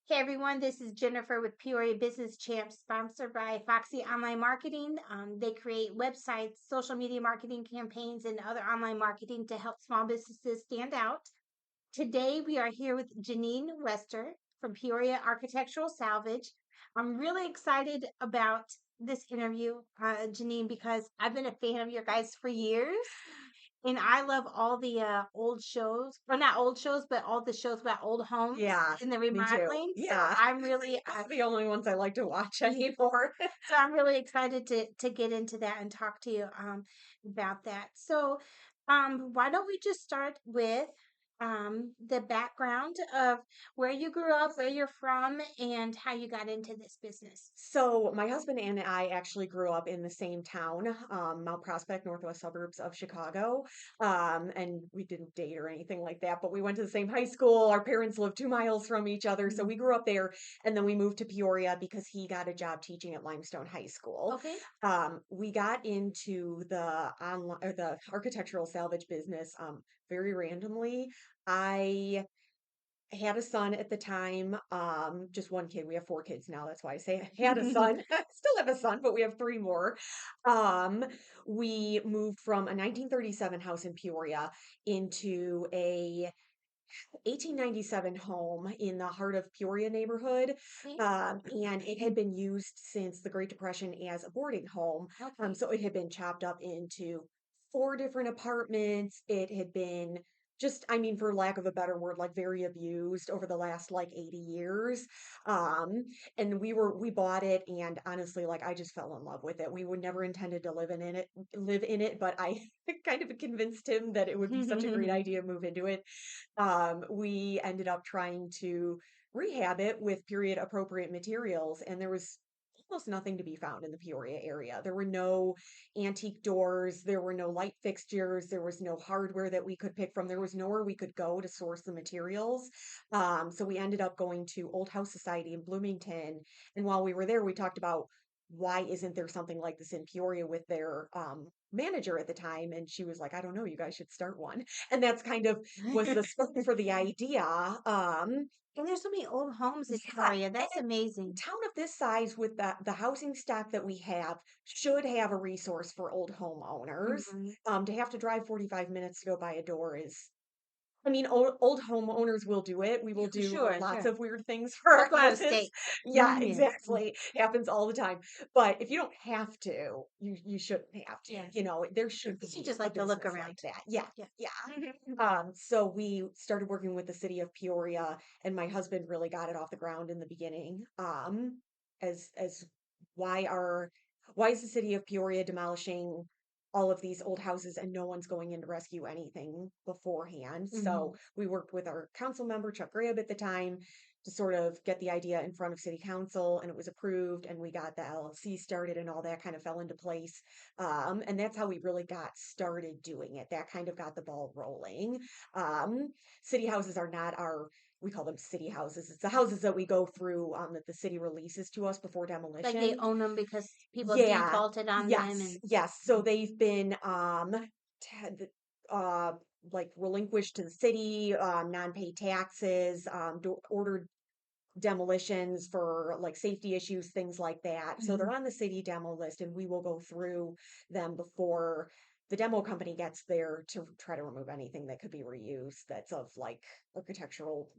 Hey everyone, this is Jennifer with Peoria Business Champs, sponsored by Foxy Online Marketing. They create websites, social media marketing campaigns, and other online marketing to help small businesses stand out. Today we are here with Jeanine Wester from Peoria Architectural Salvage. I'm really excited about this interview, Jeanine, because I've been a fan of your guys for years. And I love all the old shows, or not old shows, but all the shows about old homes Yeah, and the me too. remodeling. So Yeah, I'm really, those are the only ones I like to watch anymore. so I'm really excited to get into that and talk to you about that. So why don't we just start with the background of where you grew up, where you're from, and how you got into this business. So my husband and I actually grew up in the same town, Mount Prospect, northwest suburbs of Chicago. And we didn't date or anything like that, but we went to the same high school. Our parents lived 2 miles from each other, so Mhm. we grew up there. And then we moved to Peoria because he got a job teaching at Limestone High School. Okay. We got into the online or the architectural salvage business very randomly. I had a son at the time, just one kid. We have 4 kids now. That's why I say I had a son. Still have a son, but we have 3 more. Um, we moved from a 1937 house in Peoria into a 1897 home in the heart of Peoria neighborhood. Okay. And it had been used since the Great Depression as a boarding home. Okay. So it had been chopped up into 4 different apartments. It had been just, I mean, for lack of a better word, like very abused over the last like 80 years. Um, and we bought it, and honestly, like I just fell in love with it. We would never intended to live in it, but I kind of convinced him that it would be such a great idea to move into it. We ended up trying to rehab it with period appropriate materials, and there was almost nothing to be found in the Peoria area. There were no antique doors, there were no light fixtures, there was no hardware that we could pick from, there was nowhere we could go to source the materials. So we ended up going to Old House Society in Bloomington, and while we were there, we talked about why isn't there something like this in Peoria with their manager at the time, and she was like, I don't know, you guys should start one. And that's kind of was the spark for the idea. And there's so many old homes in Yeah, Peoria. and That's a amazing. town of this size with the housing stock that we have should have a resource for old homeowners. Mhm. To have to drive 45 minutes to go by a door is, I mean, old homeowners will do it. We will do Sure, lots sure. of weird things for They'll our go out of houses. state. Yeah, Yeah. exactly. Happens all the time. But if you don't have to, you shouldn't have to. Yeah. There should You be just a like to look business like around. that. Yeah, Yeah. yeah. So we started working with the city of Peoria, and my husband really got it off the ground in the beginning. As why are why is the city of Peoria demolishing all of these old houses and no one's going in to rescue anything beforehand? So Mhm. we worked with our council member, Chuck Grab, at the time to sort of get the idea in front of city council, and it was approved, and we got the LLC started, and all that kind of fell into place. And that's how we really got started doing it. That kind of got the ball rolling. Um, City houses are not our, we call them city houses. It's the houses that we go through that the city releases to us before Like they demolition. own them because people Yeah. defaulted on them Yes. and Yes. So they've been t- uh like relinquished to the city, non-paid taxes, ordered demolitions for like safety issues, things like that. So they're Mhm. on the city demo list, and we will go through them before the demo company gets there to try to remove anything that could be reused that's of like architectural,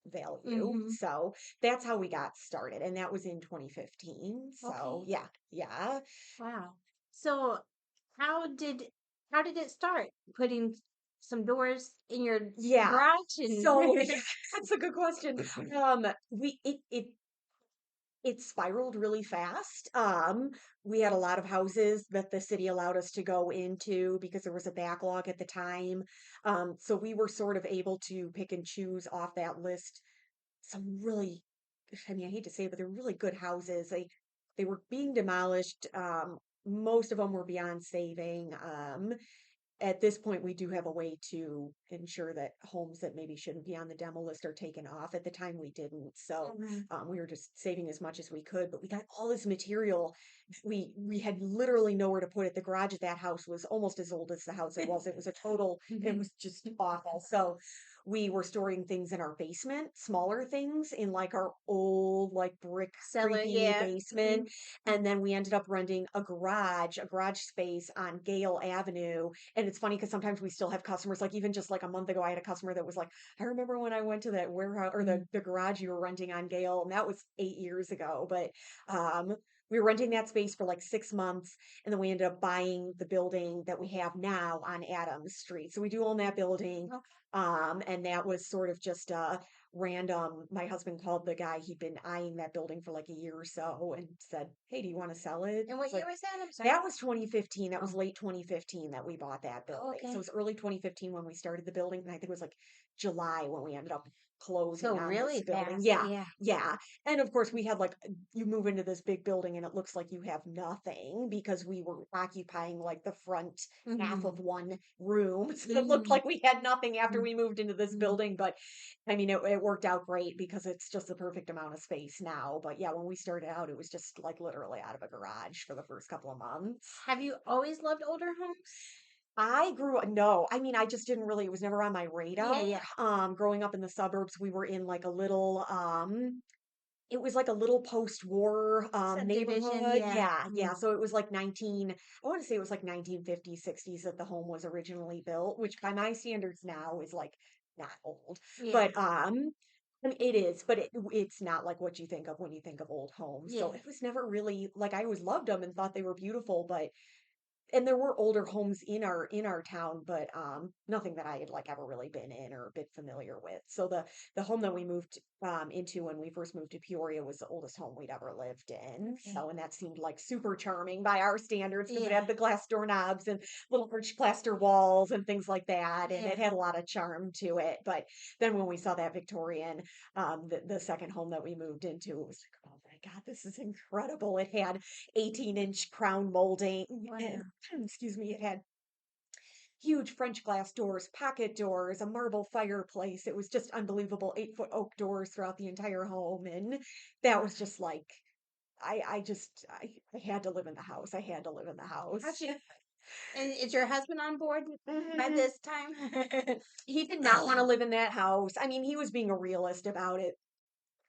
value. Mhm. So that's how we got started, and that was in 2015. So Okay. yeah, yeah. Wow. So how did how did it start? Putting some doors in your Yeah. garage and So yeah, that's a good question. We it spiraled really fast. We had a lot of houses that the city allowed us to go into because there was a backlog at the time. So we were sort of able to pick and choose off that list some really, I mean, I hate to say it, but they're really good houses. They were being demolished. Most of them were beyond saving. At this point, we do have a way to ensure that homes that maybe shouldn't be on the demo list are taken off. At the time, we didn't, so Mhm. we were just saving as much as we could. But we got all this material. We had literally nowhere to put it. The garage at that house was almost as old as the house it was. It was a total. It was just awful. So we were storing things in our basement, smaller things in like our old, like brick, Cellar, creaky yeah. basement. And then we ended up renting a garage space on Gale Avenue. And it's funny because sometimes we still have customers, like even just like a month ago, I had a customer that was like, I remember when I went to that warehouse or Mhm. the garage you were renting on Gale, and that was 8 years ago. But um we were renting that space for like 6 months, and then we ended up buying the building that we have now on Adams Street. So we do own that building. Okay. And that was sort of just a random. My husband called the guy, he'd been eyeing that building for like a year or so, and said, "Hey, do you want to sell it?" And what It's year like, was that? I'm sorry. that was 2015. That was Oh, late 2015 that we bought that oh, building. So it okay. was early 2015 when we started the building. And I think it was like July when we ended up closing So on this really building. fast. Yeah. Yeah. Yeah. And of course, we had like, you move into this big building and it looks like you have nothing because we were occupying like the front half Hmm. of one room. So it looked Hmm. like we had nothing after we moved into this Hmm. building. But I mean, it worked out great because it's just the perfect amount of space now. But yeah, when we started out, it was just like literally out of a garage for the first couple of months. Have you always loved older homes? I grew up, no, I mean, I just didn't really, it was never on my Yeah, radar. yeah. Growing up in the suburbs, we were in like a little, it was like a little post-war Subdivision, neighborhood. yeah. Yeah, yeah. Mm. So it was like I want to say it was like 1950s, 60s that the home was originally built, which by my standards now is like not old. Yeah, But I mean, it is, but it's not like what you think of when you think of old homes. So yeah. it was never really like I always loved them and thought they were beautiful, but and there were older homes in our town, but nothing that I had like ever really been in or been familiar with. So the home that we moved into when we first moved to Peoria was the oldest home we'd ever lived in. Okay. So and that seemed like super charming by our standards because it Yeah, had the glass doorknobs and little arched plaster walls and things like that, and it yeah. had a lot of charm to it. But then when we saw that Victorian, the second home that we moved into, it was like, oh my God, this is incredible. It had 18-inch crown molding and Wow. excuse me, it had huge French glass doors, pocket doors, a marble fireplace. It was just unbelievable. 8-foot oak doors throughout the entire home. And that was just like, I had to live in the house. I had to live in the house. Gotcha. And is your husband on board by Mhm. this time? He did not want to live in that house. I mean, he was being a realist about it.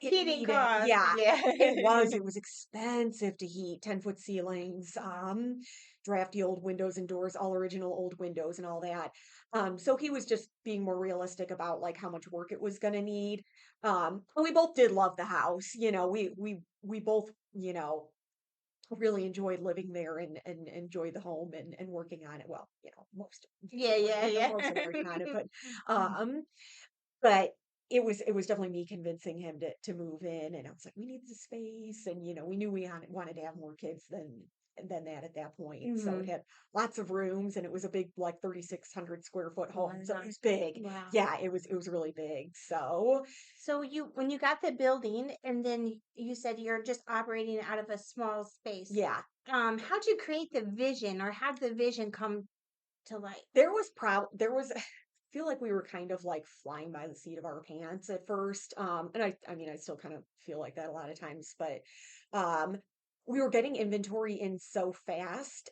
It Heating needed, cost, yeah, yeah. it was expensive to heat, 10-foot ceilings, drafty old windows and doors, all original old windows and all that. So he was just being more realistic about like how much work it was going to need. And we both did love the house. You know, we both, you know, really enjoyed living there and enjoyed the home and working on it. Well, you know, Yeah, yeah, yeah. most of the working on it, um but it was definitely me convincing him to move in, and I was like, we need the space, and you know, we knew wanted to have more kids than that at that point. So it Hmm. had lots of rooms, and it was a big like 3,600 square foot home, so it Wow. was big. Wow. Yeah, it was really big. So So when you got the building and then you said you're just operating out of a small space, yeah, how'd you create the vision or how did the vision come to light? there was I feel like we were kind of like flying by the seat of our pants at first. And I mean I still kind of feel like that a lot of times, but um we were getting inventory in so fast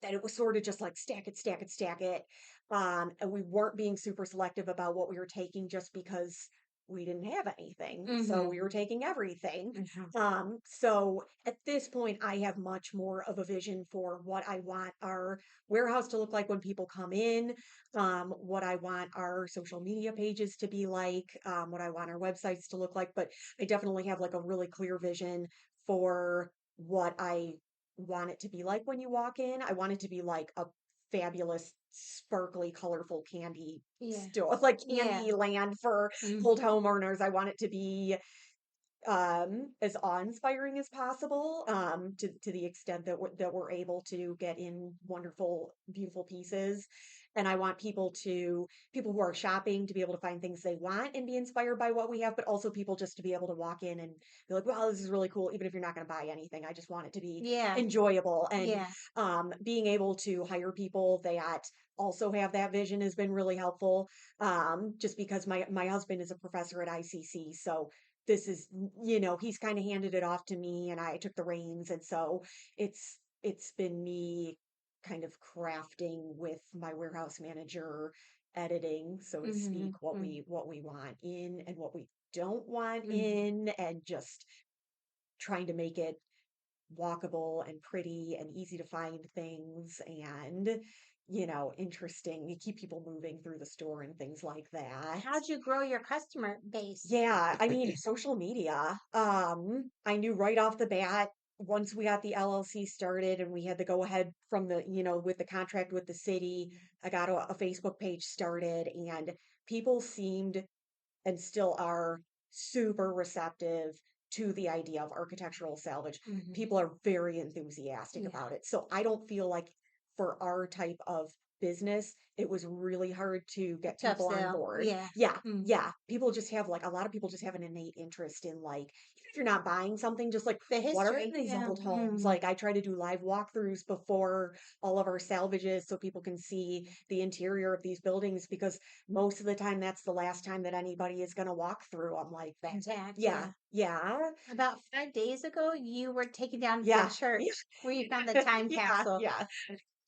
that it was sort of just like stack it, stack it, stack it. And we weren't being super selective about what we were taking just because we didn't have anything. So we Mm-hmm. were taking everything. Hmm. So at this point, I have much more of a vision for what I want our warehouse to look like when people come in, what I want our social media pages to be like, what I want our websites to look like. But I definitely have like a really clear vision for what I want it to be like when you walk in. I want it to be like a fabulous, sparkly, colorful candy Yeah. store, like Yeah. candy land for Mm. old homeowners. I want it to be as awe-inspiring as possible, to the extent that that we're able to get in wonderful, beautiful pieces. And I want people who are shopping to be able to find things they want and be inspired by what we have, but also people just to be able to walk in and be like, wow, this is really cool, even if you're not going to buy anything. I just want it to be Yeah. enjoyable. And Yeah. being able to hire people that also have that vision has been really helpful. Just because my husband is a professor at ICC, so this is, you know, he's kind of handed it off to me and I took the reins. And so it's been me kind of crafting with my warehouse manager editing, so to speak, Mhm. Mhm. what we want in and what we don't want Mhm. in, and just trying to make it walkable and pretty and easy to find things and, interesting. You keep people moving through the store and things like that. How'd you grow your customer base? Yeah, I mean, social media. I knew right off the bat once we got the LLC started and we had the go ahead from with the contract with the city, I got a Facebook page started and people seemed and still are super receptive to the idea of architectural salvage. Mhm. People are very enthusiastic Yeah. about it. So I don't feel like for our type of business, it was really hard to A get tough people on sell. board. Yeah. Yeah, Mm. yeah. People just have like a lot of people just have an innate interest in like, even if you're not buying something, just like The what are in history. these Yeah. old homes? Mm. Like I try to do live walkthroughs before all of our salvages so people can see the interior of these buildings because most of the time that's the last time that anybody is going to walk through. I'm like that. Intact. Yeah, Yeah. yeah, About 5 days ago, you were taking down the yeah, yeah, church where you found the time yeah, capsule. yeah.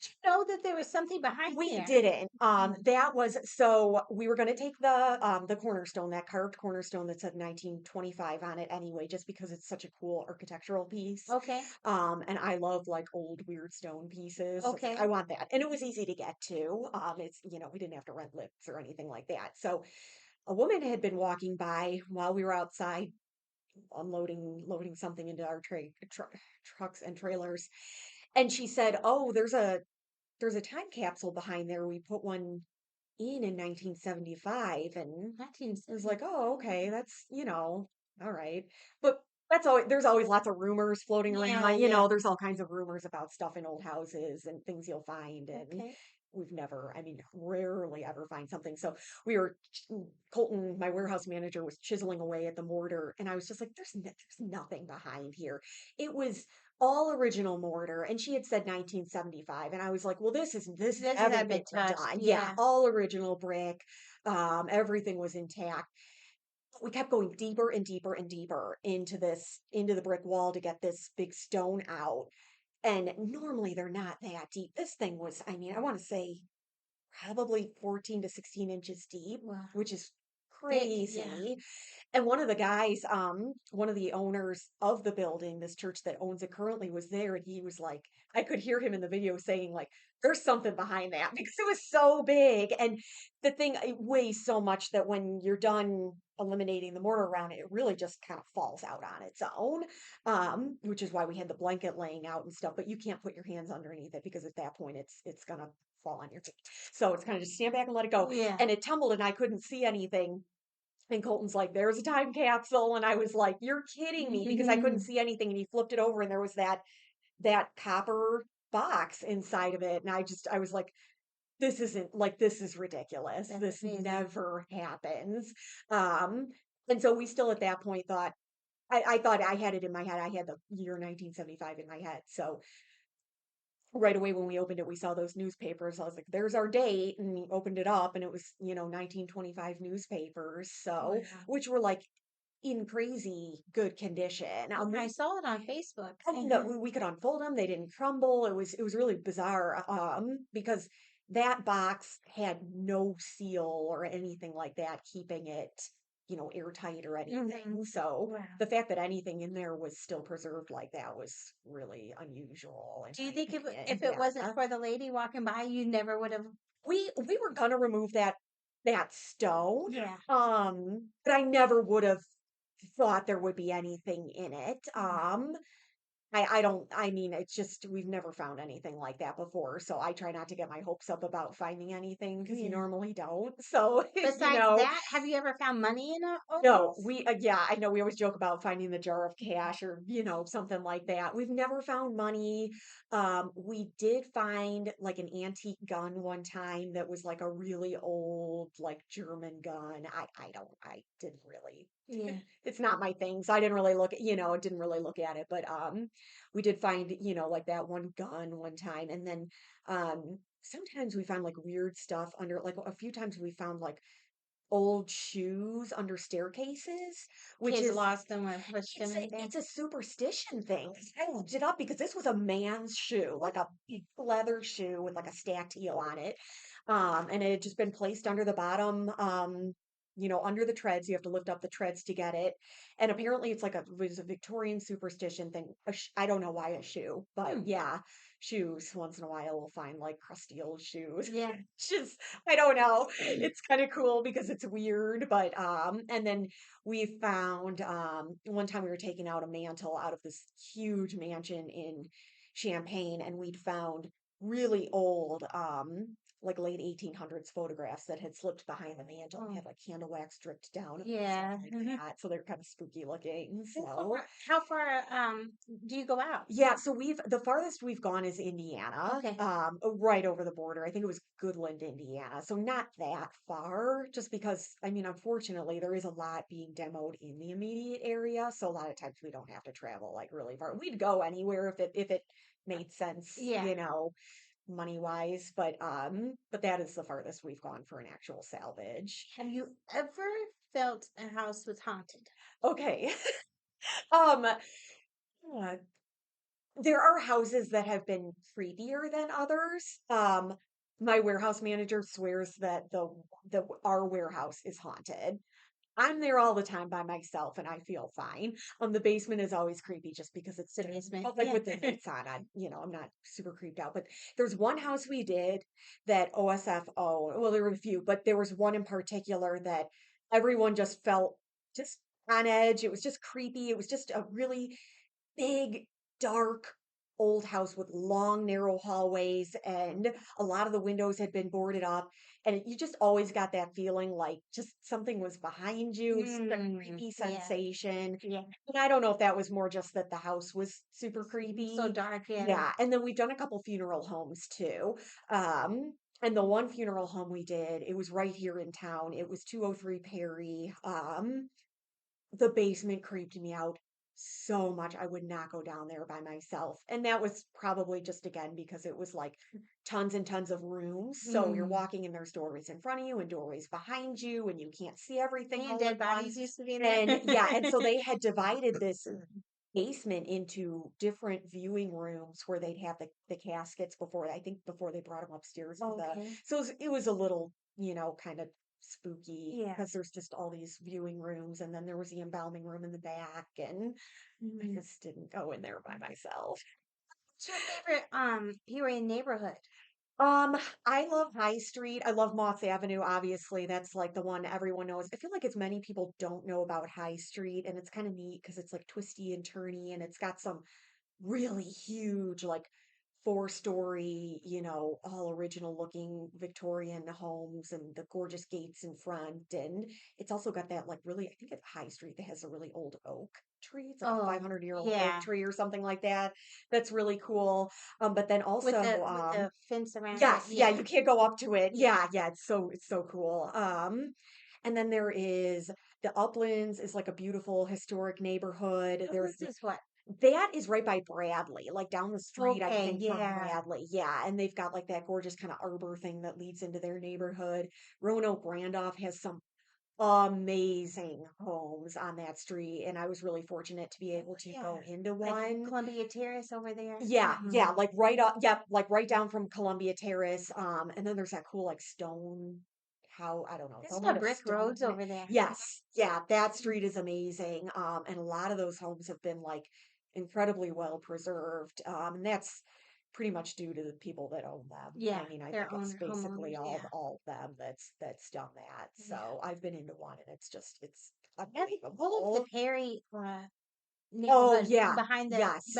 Did you know that there was something behind We there? didn't. Mm. That was so we were going to take the cornerstone, that carved cornerstone that said 1925 on it anyway, just because it's such a cool architectural piece. Okay. And I love like old weird stone pieces. So it's like I Okay. want that, and it was easy to get to. It's we didn't have to rent lifts or anything like that. So a woman had been walking by while we were outside unloading loading something into our trucks and trailers, and she said, "Oh, there's a time capsule behind there. We put one in 1975." And I was like, 1970. "Oh, okay, that's, all right." But that's always there's always lots of rumors floating Yeah. around. Yeah. There's all kinds of rumors about stuff in old houses and things you'll find. And Okay. we've never, I mean, rarely ever find something. So we were, Colton, my warehouse manager, was chiseling away at the mortar. And I was just like, there's nothing behind here. It was all original mortar. And she had said 1975. And I was like, well, this This had hasn't been been touched. done. Yeah, Yeah. all original brick. Everything was intact. We kept going deeper and deeper and deeper into the brick wall to get this big stone out. And normally they're not that deep. This thing was, I mean, I want to say probably 14 to 16 inches deep, Wow. which is Thick. Yeah. crazy. And one of the guys, one of the owners of the building, this church that owns it currently, was there, and he was like, I could hear him in the video saying, like, there's something behind that because it was so big. And the thing, it weighs so much that when you're done eliminating the mortar around it, it really just kind of falls out on its own. Which is why we had the blanket laying out and stuff, but you can't put your hands underneath it because at that point it's gonna fall on your feet. So it's kind of just stand back and let it go. Yeah. And it tumbled and I couldn't see anything, and Colton's like, there's a time capsule. And I was like, you're kidding me, because I couldn't see anything. And he flipped it over and there was that copper box inside of it. And I was like, this isn't like this is ridiculous. That's This amazing. never happens. Um, and so we still at that point thought I thought I had it in my head. I had the year 1975 in my head. So right away when we opened it, we saw those newspapers. I was like, there's our date. And we opened it up and it was, 1925 newspapers. So, Wow. which were like in crazy good condition. Yeah, I saw it on Facebook. I mean, that we could unfold them; they didn't crumble. It was really bizarre, because that box had no seal or anything like that, keeping it, airtight or Mhm. anything. So Wow. the fact that anything in there was still preserved like that was really unusual, in Do you my think opinion. if it wasn't Yeah, for the lady walking by, you never would have? we were gonna remove that stone, Yeah. but I never would have thought there would be anything in it. I don't, I mean, it's just we've never found anything like that before, so I try not to get my hopes up about finding anything because you Yeah. normally don't. So, Besides that, have you ever found money in a old no, house? yeah, I know we always joke about finding the jar of cash or, something like that. We've never found money. We did find like an antique gun one time that was like a really old, like German gun. I didn't really, Yeah. it's not my thing. So I didn't really look at, didn't really look at it, but, we did find, like that one gun one time. And then, sometimes we found like weird stuff under, like a few times we found like old shoes under staircases, which Kids is lost them or pushed them in there. it's a superstition thing. I looked it up because this was a man's shoe, like a big leather shoe with like a stacked heel on it. And it had just been placed under the bottom, under the treads. You have to lift up the treads to get it. And apparently it's like it was a Victorian superstition thing. I don't know why a shoe, but Hmm. yeah, shoes. Once in a while we'll find like crusty old shoes. Yeah. Just I don't know. It's kind of cool because it's weird, but and then we found one time we were taking out a mantle out of this huge mansion in Champaign, and we'd found really old, like late 1800s photographs that had slipped behind the mantle and Oh, had like candle wax dripped down and stuff yeah. like that. So they're kind of spooky looking. So How far do you go out? yeah, so we've the farthest we've gone is Indiana, Okay. right over the border. I think it was Goodland, Indiana. So not that far, just because I mean, unfortunately, there is a lot being demoed in the immediate area. So a lot of times we don't have to travel like really far. We'd go anywhere if it made sense, Yeah. money wise. But that is the farthest we've gone for an actual salvage. Have you ever felt a house was haunted? Okay. Um, uh, there are houses that have been creepier than others. My warehouse manager swears that the our warehouse is haunted. I'm there all the time by myself and I feel fine. The basement is always creepy just because it's The basement. like Yeah. with the lights on. I'm not super creeped out. But there's one house we did that OSFO, well, there were a few, but there was one in particular that everyone just felt just on edge. It was just creepy. It was just a really big, dark, old house with long, narrow hallways, and a lot of the windows had been boarded up. And you just always got that feeling like just something was behind you, just a creepy Yeah. sensation. Yeah. And I don't know if that was more just that the house was super So creepy. dark. Yeah. Yeah. And then we've done a couple funeral homes too. And the one funeral home we did, it was right here in town. It was 203 Perry. The basement creeped me out so much. I would not go down there by myself. And that was probably just again because it was like tons and tons of rooms. So you're Mm. walking and there's doorways in front of you and doorways behind you and you can't see everything And all at dead bodies once. used to be in there. And yeah, and so they had divided this basement into different viewing rooms where they'd have the caskets before I think before they brought them upstairs for the Okay. so it was a little, kind of spooky Yeah. because there's just all these viewing rooms and then there was the embalming room in the back and I Mm. just didn't go in there by myself. What's your favorite Peoria neighborhood? Um, I love High Street. I love Moss Avenue, obviously. That's like the one everyone knows. I feel like as many people don't know about High Street, and it's kind of neat because it's like twisty and turny and it's got some really huge, like 4-story, all original looking Victorian homes and the gorgeous gates in front. And it's also got that like really, I think it's High Street that has a really old oak tree. It's like a Oh, 500-year-old oak yeah. tree or something like that. That's really cool. But then With also, the fence around it. yes, yeah, Yeah. you can't go up to it. Yeah. Yeah, it's so cool. And then there is the Uplands is like a beautiful historic neighborhood. There's This is what? that is right by Bradley, like down the street, I Okay, think, from yeah. Bradley. Yeah, and they've got like that gorgeous kind of arbor thing that leads into their neighborhood. Roanoke Randolph has some amazing homes on that street, and I was really fortunate to be able to Yeah. go into Like one. Columbia Terrace over there. Yeah, like right up, yep, like right down from Columbia Terrace. And then there's that cool like stone how I don't know, it's There's all a made lot of of brick roads stone. over there. Yes, yeah, that street is amazing. And a lot of those homes have been like incredibly well preserved. And that's pretty much due to the people that own them. Yeah, I mean, I their think it's own basically homeowners. all Yeah. all of them that's done that. Yeah. So I've been into one and it's And all of the unbelievable. Perry Oh neighborhood yeah, behind the yes.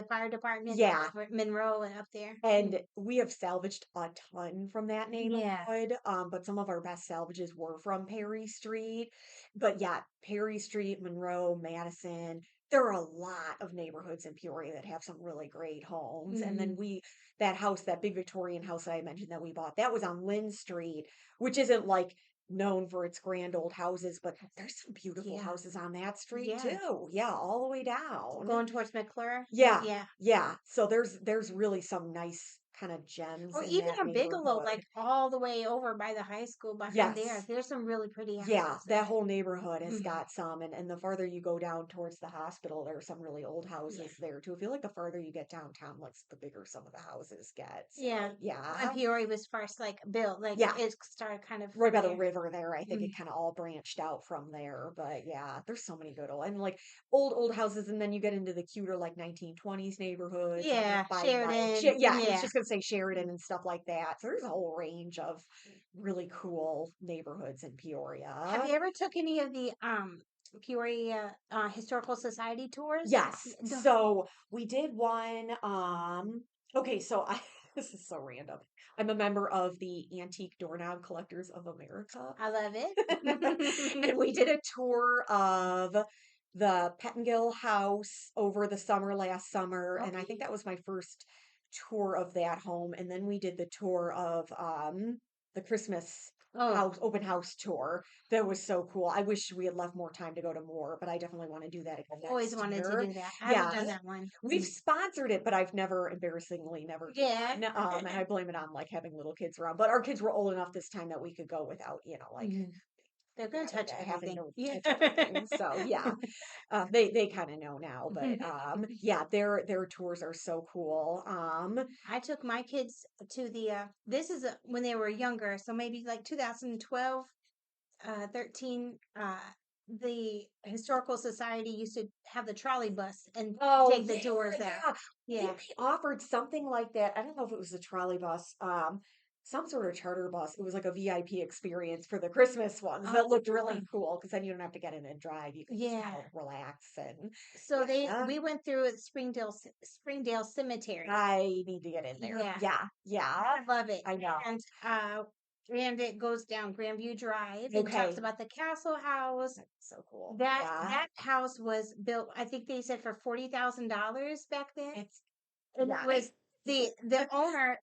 fire department Yeah. over at Monroe and up there. And we have salvaged a ton from that Yeah. neighborhood, but some of our best salvages were from Perry Street. But yeah, Perry Street, Monroe, Madison, there are a lot of neighborhoods in Peoria that have some really great homes. And then Hmm. that house, that big Victorian house that I mentioned that we bought, that was on Lynn Street, which isn't like known for its grand old houses, but there's some beautiful Yeah. houses on that street Yeah. too. Yeah, all the way down. Going towards McClure. Yeah, Yeah. yeah. So there's really some nice kind of gems Or in even that on Bigelow, neighborhood. like all the way over by the high school behind there. Yes. There's some really pretty Yeah, houses that there. whole neighborhood has Mhm. got some, and the farther you go down towards the hospital, there are some really old Yeah. houses there too. I feel like the farther you get downtown, like the bigger some of the houses get. Yeah. So And yeah, Peoria was first like built, like yeah, it started kind of right by the there. river there. I think it Mm. kind of all branched out from there. But yeah, there's so many good old and like old houses, and then you get into the cuter like 1920s neighborhoods, like Yeah, by Sheridan. yeah, I was Yeah. just gonna say Sheridan and stuff like that. So there's a whole range of really cool neighborhoods in Have Peoria. you ever took any of the Peoria Historical Society tours? Yes. No, So we did one. Okay, so I this is so random. I'm a member of the Antique Doorknob Collectors of America. I love And it. we did a tour of the Pettingill house over the summer last summer. And I think Okay. that was my first tour of that home. And then we did the tour of the Christmas Oh, house open house tour. That was so cool. I wish we had left more time to go to more, but I definitely want to do that again I've always next wanted to year. do that. I haven't Yeah. done that one. We've Mm. sponsored it, but I've never, embarrassingly, never Yeah. gone. And I blame it on like having little kids around. But our kids were old enough this time that we could go without, like Mhm. They're gonna touch having everything. to Yeah. touch everything. So yeah, they kind of know now. But yeah, their tours are so cool. I took my kids to the this is when they were younger, so maybe like 2012, 13, the historical society used to have the trolley bus and Oh take the tours yeah, there. yeah. I Yeah. think they offered something like that. I don't know if it was a trolley bus, some sort of charter bus. It was like a VIP experience for the Christmas ones that looked Oh, really cool because then you don't have to get in and drive. You can just yeah. kind of relax and So yeah. we went through Springdale Cemetery. I need to get in there. Yeah. Yeah, yeah. I love it. I know. And it goes down Grandview Drive and talks Okay. about the Castle House. That's so cool. That Yeah. that house was built, I think they said for $40,000 back then. It's And it yeah. was the owner,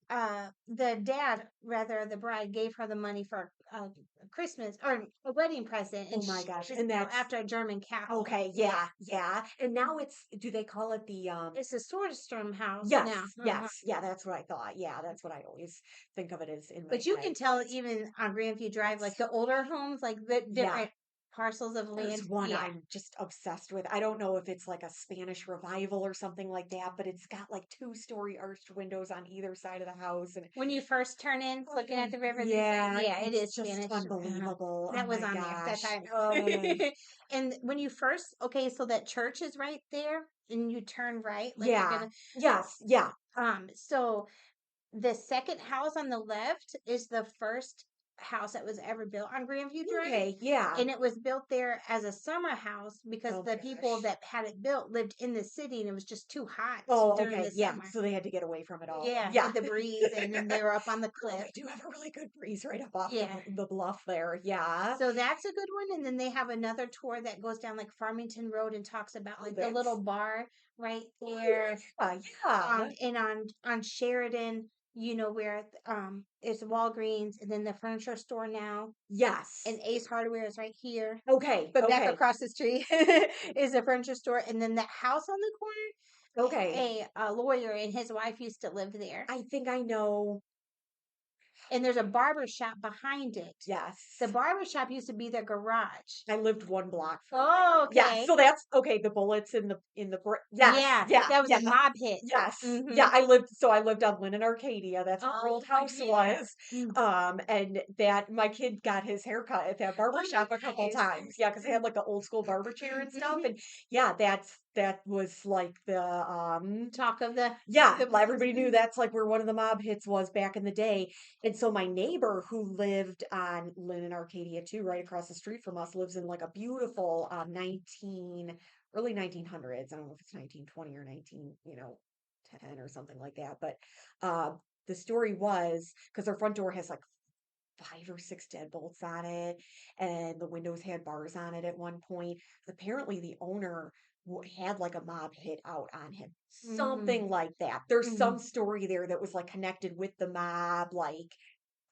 the dad rather, the bride gave her the money for a Christmas or a wedding present, Oh and my she gosh. was And that's after a German castle. okay. Yeah, Yeah, yeah. And now it's do they call it the it's a Swordstrom house yes, now. yes. Yeah, that's what I thought. Yeah, that's what I always think of it as in my But you head. can tell even on Grandview Drive, It's like the older homes, like the yeah. different parcels of There's land. one Yeah. I'm just obsessed with. I don't know if it's like a Spanish revival or something like that, but it's got like two-story arched windows on either side of the house. And When you first turn in, looking oh, at the river, yeah, yeah, it it's is just Spanish. unbelievable. Oh That was my on there that gosh. time. Oh, And when you first, okay, so that church is right there, and you turn right, like you're yeah. gonna, Yes. Yeah. so the second house on the left is the first house that was ever built on Grandview Drive. Okay. Yeah. And it was built there as a summer house because Oh the my people gosh. that had it built lived in the city and it was just too hot Oh, during okay. the Yeah. summer. So they had to get away from it all. Yeah, Yeah. get the breeze, and then they were up on the Oh, cliff. they do have a really good breeze right up off Yeah. the bluff there. Yeah. So that's a good one. And then they have another tour that goes down like Farmington Road and talks about Oh, like the little that's bar right oh, there. yeah. Yeah. And on Sheridan, where it's Walgreens and then the furniture store now. And Yes. Ace Hardware is right here. Okay. But back Okay. across the street is a furniture store. And then that house on the corner, Okay. a lawyer and his wife used to live there. I think I know. And there's a barber shop behind it. The Yes. barber shop used to be their garage. I lived one block from Oh, there. Yeah, okay. so that's okay. The bullets yes, Yeah, yeah, that was yeah, a mob hit. yes, yeah. Mm-hmm. I lived on Lynn and Arcadia. That's where our Oh, old house yeah. was. Mm. And that my kid got his haircut at that barber Oh, shop a couple nice. times. Yeah, because they had like the old school barber chair and stuff. Hmm. And yeah, that was like the Talk of yeah, the well, place. everybody knew that's like where one of the mob hits was back in the day. And so my neighbor who lived on Lynn and Arcadia too, right across the street from us, lives in like a beautiful early 1900s. I don't know if it's 1920 or 19, 10 or something like that. But uh, the story was because their front door has like 5 or 6 deadbolts on it, and the windows had bars on it at one point. Apparently, the owner had like a mob hit out on him, Mm-hmm. something like that. There's Hmm. some story there that was like connected with the mob, like,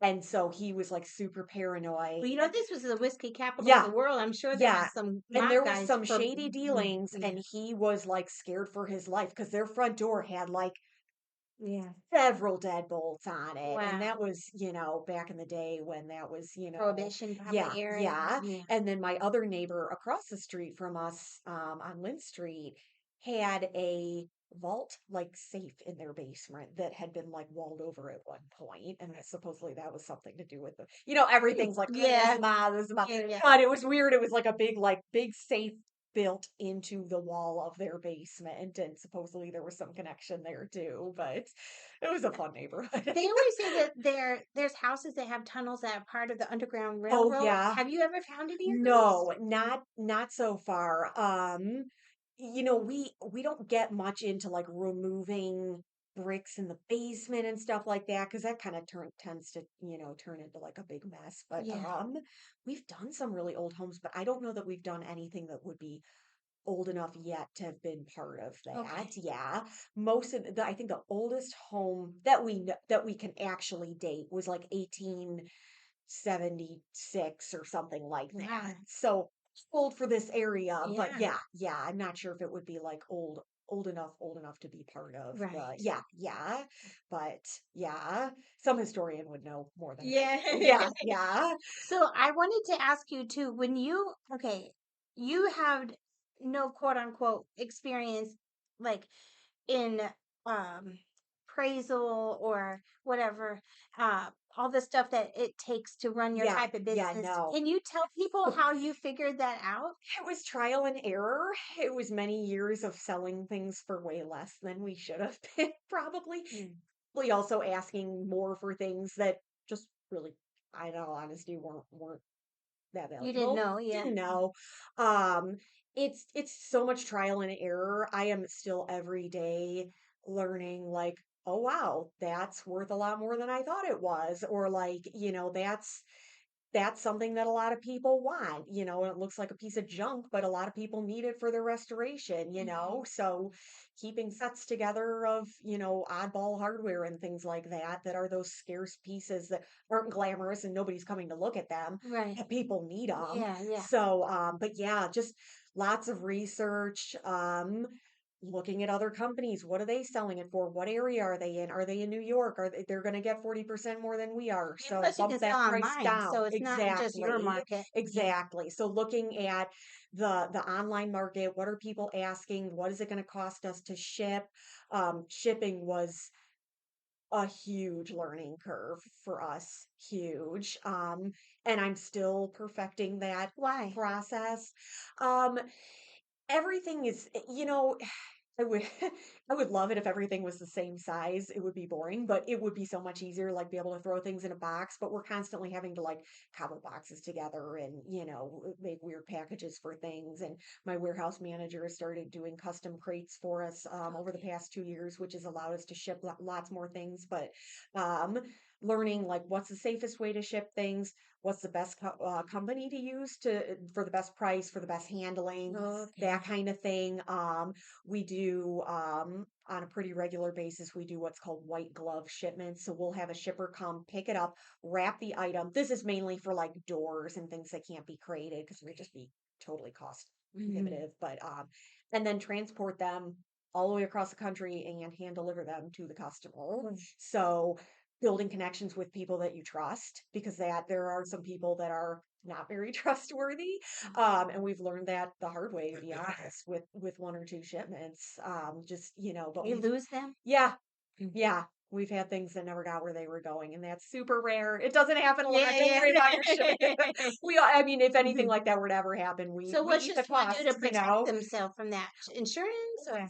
and so he was like super paranoid. Well, this was the whiskey capital of Yeah, the world. I'm sure there yeah. was some And mob there was guys some for. shady dealings, Yeah. and he was like scared for his life because their front door had like Yeah. several deadbolts on it. And Wow. that was, back in the day when that was, Prohibition yeah, probably era. yeah. Yeah. And then my other neighbor across the street from us, on Lynn Street had a vault like safe in their basement that had been like walled over at one point, and that supposedly that was something to do with the, everything's like, "Oh, this Yeah. is mine, this is mine." Yeah. Yeah. But it was weird. It was like a big safe built into the wall of their basement, and supposedly there was some connection there too, but it was a fun neighborhood. They always say that there's houses that have tunnels that are part of the Underground Oh Railroad. yeah. Have you ever found any of those? No, not so far. We don't get much into like removing bricks in the basement and stuff like that because that kind of tends to, turn into like a big mess. But Yeah. we've done some really old homes, but I don't know that we've done anything that would be old enough yet to have been part of that. Okay. Yeah. Most of I think the oldest home that we know, that we can actually date was like 1876 or something like that. Wow. So old for this area, but Yeah. yeah, I'm not sure if it would be like old enough to be part of the, Right. yeah, but yeah, some historian would know more than Yeah. I do. Yeah, yeah. So I wanted to ask you too, when okay, you have no quote unquote experience like in um appraisal or whatever, uh all the stuff that it takes to run your Yeah, type of yeah, business. no. Can you tell people how you figured that out? It was trial and error. It was many years of selling things for way less than we should have been, probably. Mm. We also asking more for things that just really, I know, honesty, weren't that You didn't valuable. know, yeah. Didn't know. Um, it's so much trial and error. I am still every day learning, like, oh wow, that's worth a lot more than I thought it was, or like, that's something that a lot of people want, and it looks like a piece of junk, but a lot of people need it for their restoration. Mhm. So keeping sets together of, oddball hardware and things like that, that are those scarce pieces that aren't glamorous and nobody's coming to look at them, Right. but people need them. Yeah, yeah. So, but yeah, just lots of research, looking at other companies. What are they selling it for? What area are they in? Are they in New York? They're going to get 40% more than we are. And So plus you bump can sell that price online, down. so it's not just your Exactly. market. Yeah. Exactly. So looking at the online market, what are people asking? What is it going to cost us to ship? Shipping was a huge learning curve for us, huge. And I'm still perfecting that Why? process. Um, Everything is, I would I would love it if everything was the same size. It would be boring, but it would be so much easier, like be able to throw things in a box. But we're constantly having to like cobble boxes together and, make weird packages for things. And my warehouse manager has started doing custom crates for us, over the Okay. past 2 years, which has allowed us to ship lots more things. But um, learning like what's the safest way to ship things, what's the best company to use for the best price, for the best handling, that Okay. kind of thing. We do, on a pretty regular basis, we do what's called white glove shipments. So we'll have a shipper come pick it up, wrap the item. This is mainly for like doors and things that can't be created because it would just be totally cost Mhm. prohibitive. But and then transport them all the way across the country and hand deliver them to the customer. Mm. So building connections with people that you trust, because that there are some people that are not very trustworthy, and we've learned that the hard way, to be honest, with one or two shipments. Just, but You lose them? yeah, Mm. yeah, we've had things that never got where they were going, and that's super rare. It doesn't happen a lot. Don't Yeah, worry about your shipping. yeah. I mean, if anything Mhm. like that were to ever happen, we So we what's eat your the store do cost, to protect themselves from that? Insurance or?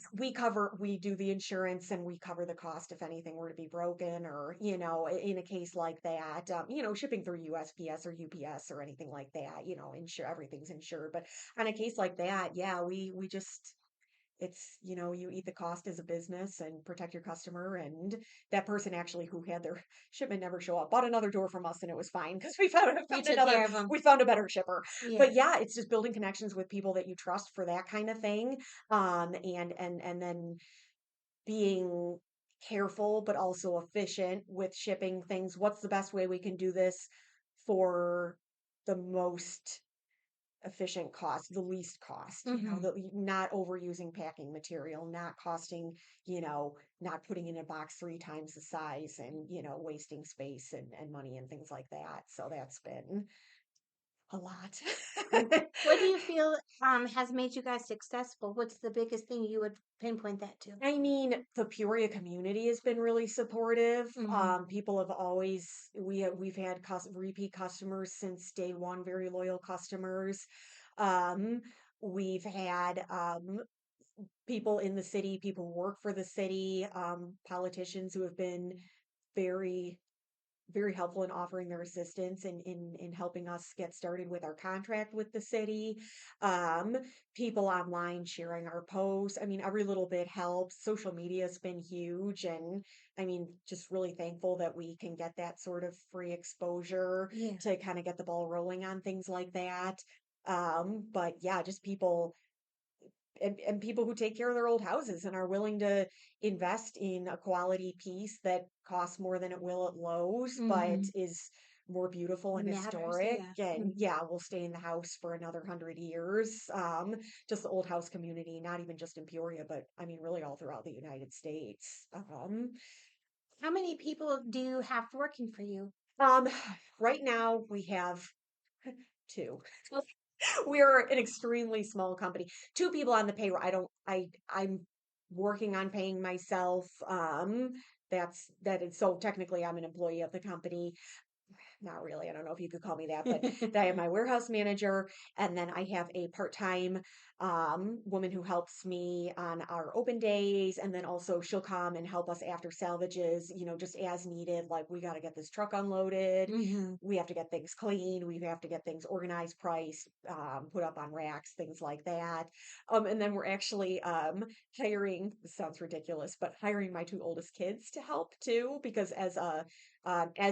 we do the insurance and we cover the cost if anything were to be broken, or, in a case like that, shipping through USPS or UPS or anything like that, insure, everything's insured. But on a case like that, yeah, we just, it's, you eat the cost as a business and protect your customer. And that person actually who had their shipment never show up bought another door from us, and it was fine because You took care of them. we found a better shipper. Yeah. But yeah, it's just building connections with people that you trust for that kind of thing. And then being careful but also efficient with shipping things. What's the best way we can do this for the most efficient cost, the least cost, Hmm. not overusing packing material, not costing, not putting in a box 3 times the size and, wasting space and money and things like that. So that's been a lot. What do you feel has made you guys successful? What's the biggest thing you would pinpoint that to? I mean, the Peoria community has been really supportive. Hmm. People have we've had repeat customers since day one, very loyal customers. Um, we've had people in the city, people who work for the city, politicians who have been very very helpful in offering their assistance in helping us get started with our contract with the city. Um, People online sharing our posts. I mean, every little bit helps. Social media has been huge, and I mean, just really thankful that we can get that sort of free exposure Yeah. to kind of get the ball rolling on things like that. But yeah, just and people who take care of their old houses and are willing to invest in a quality piece that costs more than it will at Lowe's, but Hmm. is more beautiful and Matters. historic. Yeah. And yeah, will stay in the house for another 100 years. Just the old house community, not even just in Peoria, but I mean, really all throughout the United States. How many people do you have working for you? Um, right now we have two. We're an extremely small company. Two people on the payroll. I'm working on paying myself. That is so technically I'm an employee of the company. Not really. I don't know if you could call me that, but I have my warehouse manager, and then I have a part-time woman who helps me on our open days, and then also she'll come and help us after salvages, just as needed. Like we got to get this truck unloaded, Hmm. we have to get things cleaned, we have to get things organized, priced, put up on racks, things like that. And then we're actually hiring. This sounds ridiculous, but hiring my two oldest kids to help too, because as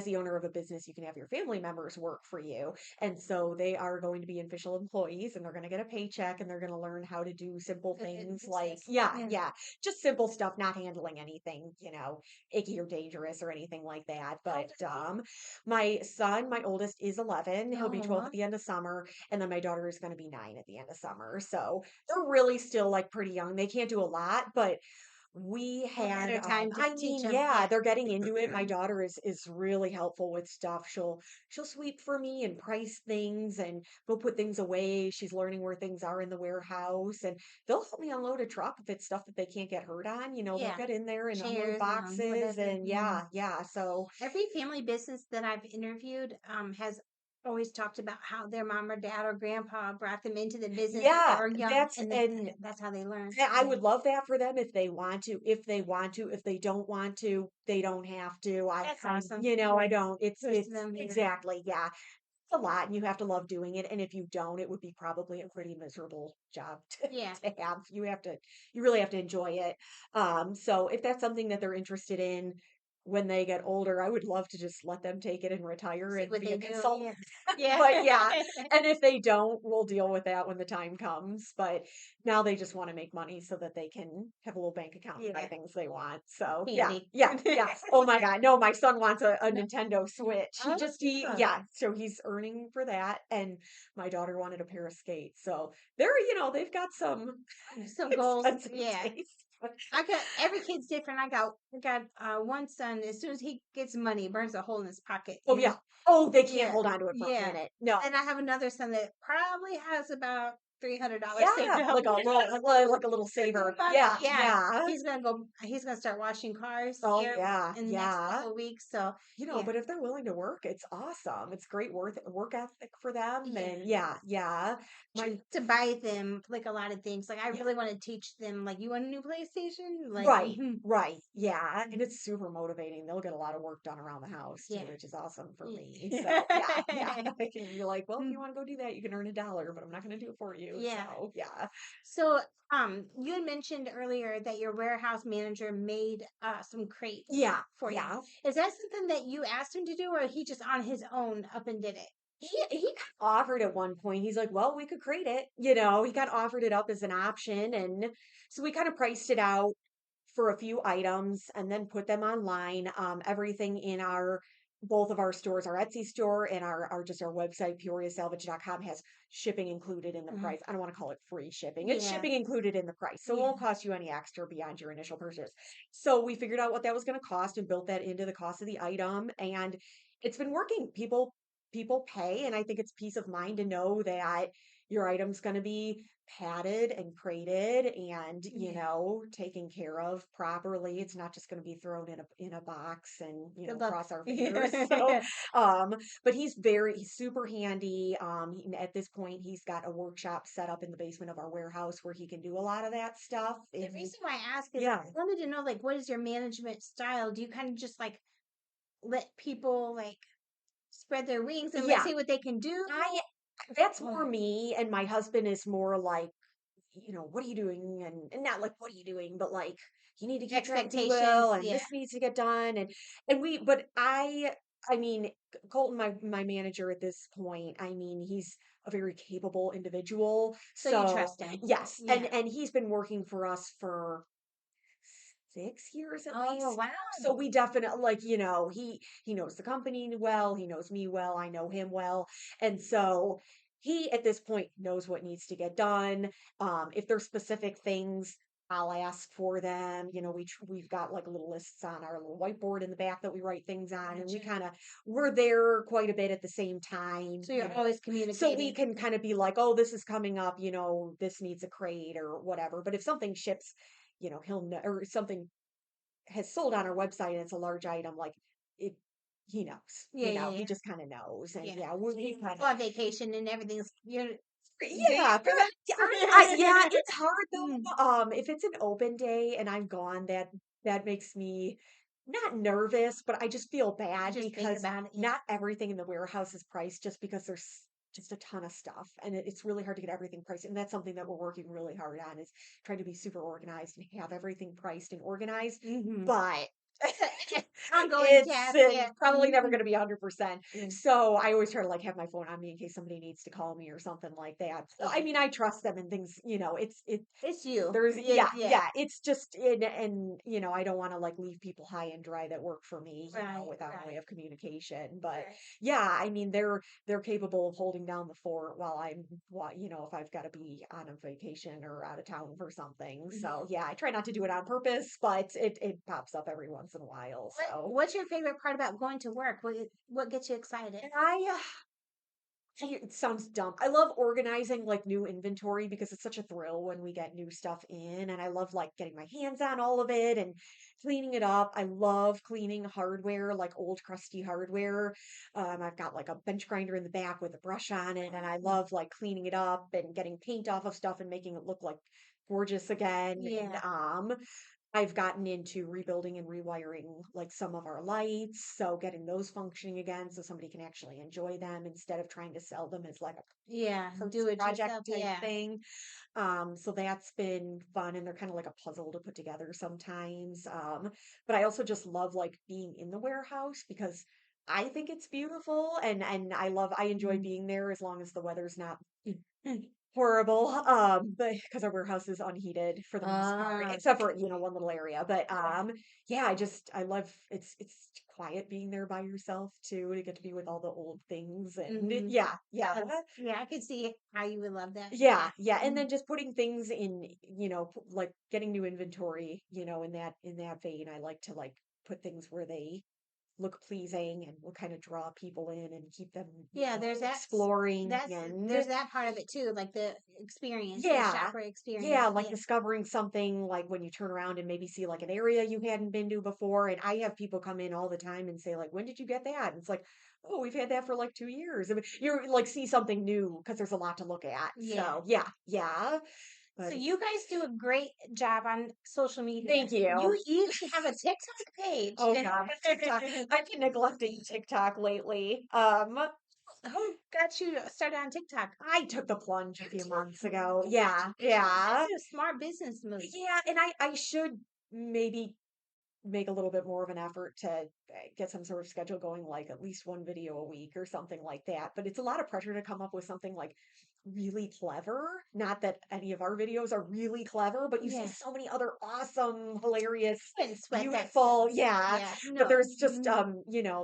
the owner of a business, you can have your family members work for you. And so they are going to be official employees and they're going to get a paycheck and they're going to learn how to do simple things like, Business. yeah, Yeah. yeah, just simple stuff, not handling anything, icky or dangerous or anything like that. How But old are they? my son, my oldest, is 11. He'll be 12 at Oh, the end of summer. And then my daughter is going to be 9 at the end of summer. So they're really still like pretty young. They can't do a lot, but we what had, better time to I teach mean, them? yeah, Yeah. they're getting into it. My daughter is really helpful with stuff. She'll sweep for me and price things and go put things away. She's learning where things are in the warehouse and they'll help me unload a truck if it's stuff that they can't get hurt on. They'll Yeah. get in there and unload Chairs, boxes whatever. and Hmm. yeah, yeah. So Every family business that I've interviewed has always talked about how their mom or dad or grandpa brought them into the business when they yeah, were young, that's and and that's how they learn. I would love that for them if they want to. If they want to, if they don't want to, they don't have to. That's awesome. I don't. Kudos to It's them. Yeah. exactly, yeah. It's a lot, and you have to love doing it. And if you don't, it would be probably a pretty miserable job Yeah. to have. You really have to enjoy it. So if that's something that they're interested in when they get older, I would love to just let them take it and retire See and what be they a do. consultant. Yeah. Yeah. But yeah, and if they don't, we'll deal with that when the time comes. But now they just want to make money so that they can have a little bank account and buy Yeah. things they want. So yeah, Candy. yeah, yeah. Oh my God. No, my son wants a No. Nintendo Switch. Oh, Yeah. So he's earning for that. And my daughter wanted a pair of skates. So they've got some some goals. expensive Yeah. taste. I got every kid's different. I got one son. As soon as he gets money, he burns a hole in his pocket, Oh and yeah. Oh, they can't yeah, hold on to it for a yeah. minute. No. Then I have another son that probably has about $300 saved Yeah. up. Like a little saver. Yeah. Yeah, Yeah. he's gonna go. He's gonna start washing cars Oh here yeah. in the next Yeah. couple of weeks. So yeah, But if they're willing to work, it's awesome. It's great work ethic for them. yeah. And yeah, yeah. My To buy them like a lot of things. Like I yeah, really want to teach them. Like you want a new PlayStation? Like right, right. Yeah. And it's super motivating. They'll get a lot of work done around the house too, yeah. which is awesome for me. So yeah, yeah. Yeah. I can be like, well, if you want to go do that, you can earn $1, but I'm not gonna do it for you. Yeah. So yeah. So, you had mentioned earlier that your warehouse manager made some crates Yeah, for you. yeah. Is that something that you asked him to do, or he just on his own up and did it? He kind of offered at one point. He's like, "Well, we could create it." He kind of offered it up as an option, and so we kind of priced it out for a few items and then put them online. Everything in our both of our stores, our Etsy store and our just our website, peoriasalvage.com, has shipping included in the Uh, price. I don't want to call it free shipping. It's yeah, shipping included in the price. So it yeah. won't cost you any extra beyond your initial purchase. So we figured out what that was going to cost and built that into the cost of the item. And it's been working. People pay, and I think it's peace of mind to know that your item's going to be padded and crated and Yeah. taken care of properly. It's not just going to be thrown in a box and Good luck. cross our fingers. So Yeah. um but he's super handy. At this point he's got a workshop set up in the basement of our warehouse where he can do a lot of that stuff. The And reason why I ask is I yeah, wanted to know, like, what is your management style? Do you kind of just like let people like spread their wings and let's yeah, see what they can do? I that's Or more me, and my husband is more like, what are you doing? And not like, what are you doing? But like, you need to keep track, if you will, expectations? and Yeah. this needs to get done. But I mean, Colton, my manager at this point, I mean, he's a very capable individual. So you So trust them. yes, Yeah. and he's been working for us for 6 years at Oh, least. So wow. we definitely, like, he knows the company well, he knows me well, I know him well. And so he at this point knows what needs to get done. If there's specific things, I'll ask for them. We've got like little lists on our little whiteboard in the back that we write things on, and Gotcha. we're there quite a bit at the same time, So you're always so we communicating. can kind of be like, oh, this is coming up, this needs a crate or whatever. But if something ships, he'll know, or something has sold on our website and it's a large item, like it, he knows, Yeah, yeah, he yeah. just kind of knows. And Yeah. yeah, So we you kind go of, on vacation and everything's you're do yeah, you but yeah, relax? yeah, it's hard Mm, though. If it's an open day and I'm gone, that makes me not nervous, but I just feel you bad just think because about it. Yeah. not everything in the warehouse is priced just because there's just a ton of stuff, and it's really hard to get everything priced. And that's something that we're working really hard on, is trying to be super organized and have everything priced and organized. Hmm. But Ongoing it's task. Yeah. probably never Hmm. going to be 100%. Yeah. So I always try to like have my phone on me in case somebody needs to call me or something like that. So, I Yeah. mean, I trust them and things, It's you. there's, Yeah. yeah, Yeah. yeah, it's just, and I don't want to like leave people high and dry that work for me, Right. without a way Right. of communication. But Right. yeah, I mean, they're capable of holding down the fort while if I've got to be on a vacation or out of town for something. Mhm. So yeah, I try not to do it on purpose, but it pops up every once in a while. So What's your favorite part about going to work? What gets you excited? and it sounds dumb. I love organizing like new inventory because it's such a thrill when we get new stuff in, and I love like getting my hands on all of it and cleaning it up. I love cleaning hardware, like old crusty hardware. I've got like a bench grinder in the back with a brush on it, and I love like cleaning it up and getting paint off of stuff and making it look like gorgeous again. And Yeah. I've gotten into rebuilding and rewiring like some of our lights, so getting those functioning again so somebody can actually enjoy them instead of trying to sell them as like Yeah. a hertz Do it project yourself. type Yeah. thing. So that's been fun, and they're kind of like a puzzle to put together sometimes. But I also just love like being in the warehouse because I think it's beautiful, and I enjoy Mm. being there as long as the weather's not horrible. But because our warehouse is unheated for the most part, Ah, except for, one little area. But yeah, I love it's quiet being there by yourself too, to get to be with all the old things. And hmm. yeah, yeah. Yeah, I could see how you would love that. Yeah. Yeah, yeah, and Mhm. then just putting things in, like getting new inventory, in that vein. I like to like put things where they look pleasing and will kind of draw people in and keep them, Yeah, exploring. that's And there's that part of it too, like the experience, the yeah, shopper yeah, experience. like Yeah. discovering something, like when you turn around and maybe see like an area you hadn't been to before. And I have people come in all the time and say like, when did you get that? And it's like, oh, we've had that for like 2 years. I mean, you're like, see something new because there's a lot to look at. Yeah. So yeah, yeah. So But you guys do a great job on social media. thank you. You even have a TikTok page. Oh God, TikTok. I've been neglecting TikTok lately. Who got you started on TikTok? I took the plunge a few months ago. Yeah, Congratulations. yeah. That's a smart business move. Yeah, and I should maybe make a little bit more of an effort to get some sort of schedule going, like at least one video a week or something like that. But it's a lot of pressure to come up with something like really clever. Not that any of our videos are really clever, but you see Yeah. so many other awesome, hilarious, Wouldn't sweat that beautiful, stuff. yeah. Yeah. But No. there's just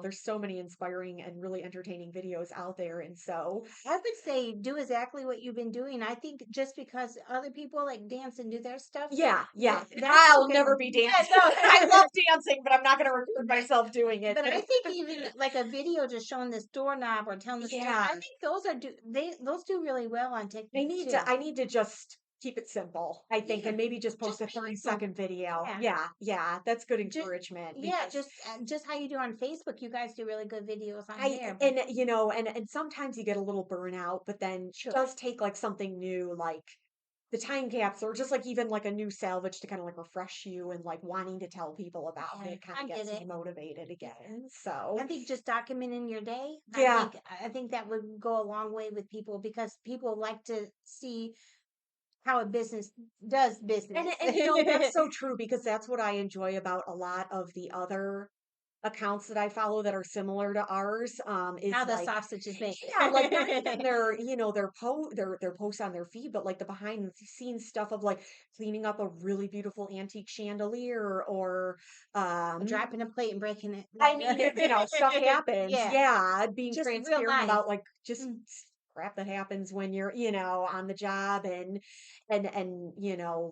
there's so many inspiring and really entertaining videos out there. And so I would say do exactly what you've been doing. I think just because other people like dance and do their stuff, yeah, yeah. that's I'll okay. never be Yeah, dancing. I no. love dancing, but I'm not gonna record myself doing it. But I think even like a video just showing this doorknob or telling the story, Yeah. I think those do really well on TikTok too. I need to just keep it simple, I think, Yeah, and maybe just post just a make it 30-second simple. video. Yeah, Yeah, yeah, that's good just encouragement yeah, because just how you do on Facebook. You guys do really good videos on I there. But and and sometimes you get a little burnout, but then sure, just take like something new, like the time capsule, or just like even like a new salvage to kind of like refresh you and like wanting to tell people about yeah, it kind of I get gets it. you motivated Yeah. again. I So think just documenting your day, yeah. I think that would go a long way with people because people like to see how a business does business. And that's so true because that's what I enjoy about a lot of the other accounts that I follow that are similar to ours, is How the like, sausage is made. yeah, like not even their posts on their feed, but like the behind the scenes stuff of like cleaning up a really beautiful antique chandelier or Dropping a plate and breaking I mean, stuff it. happens. Yeah, Yeah, being just real transparent life. about like just Mm, crap that happens when you're, on the job and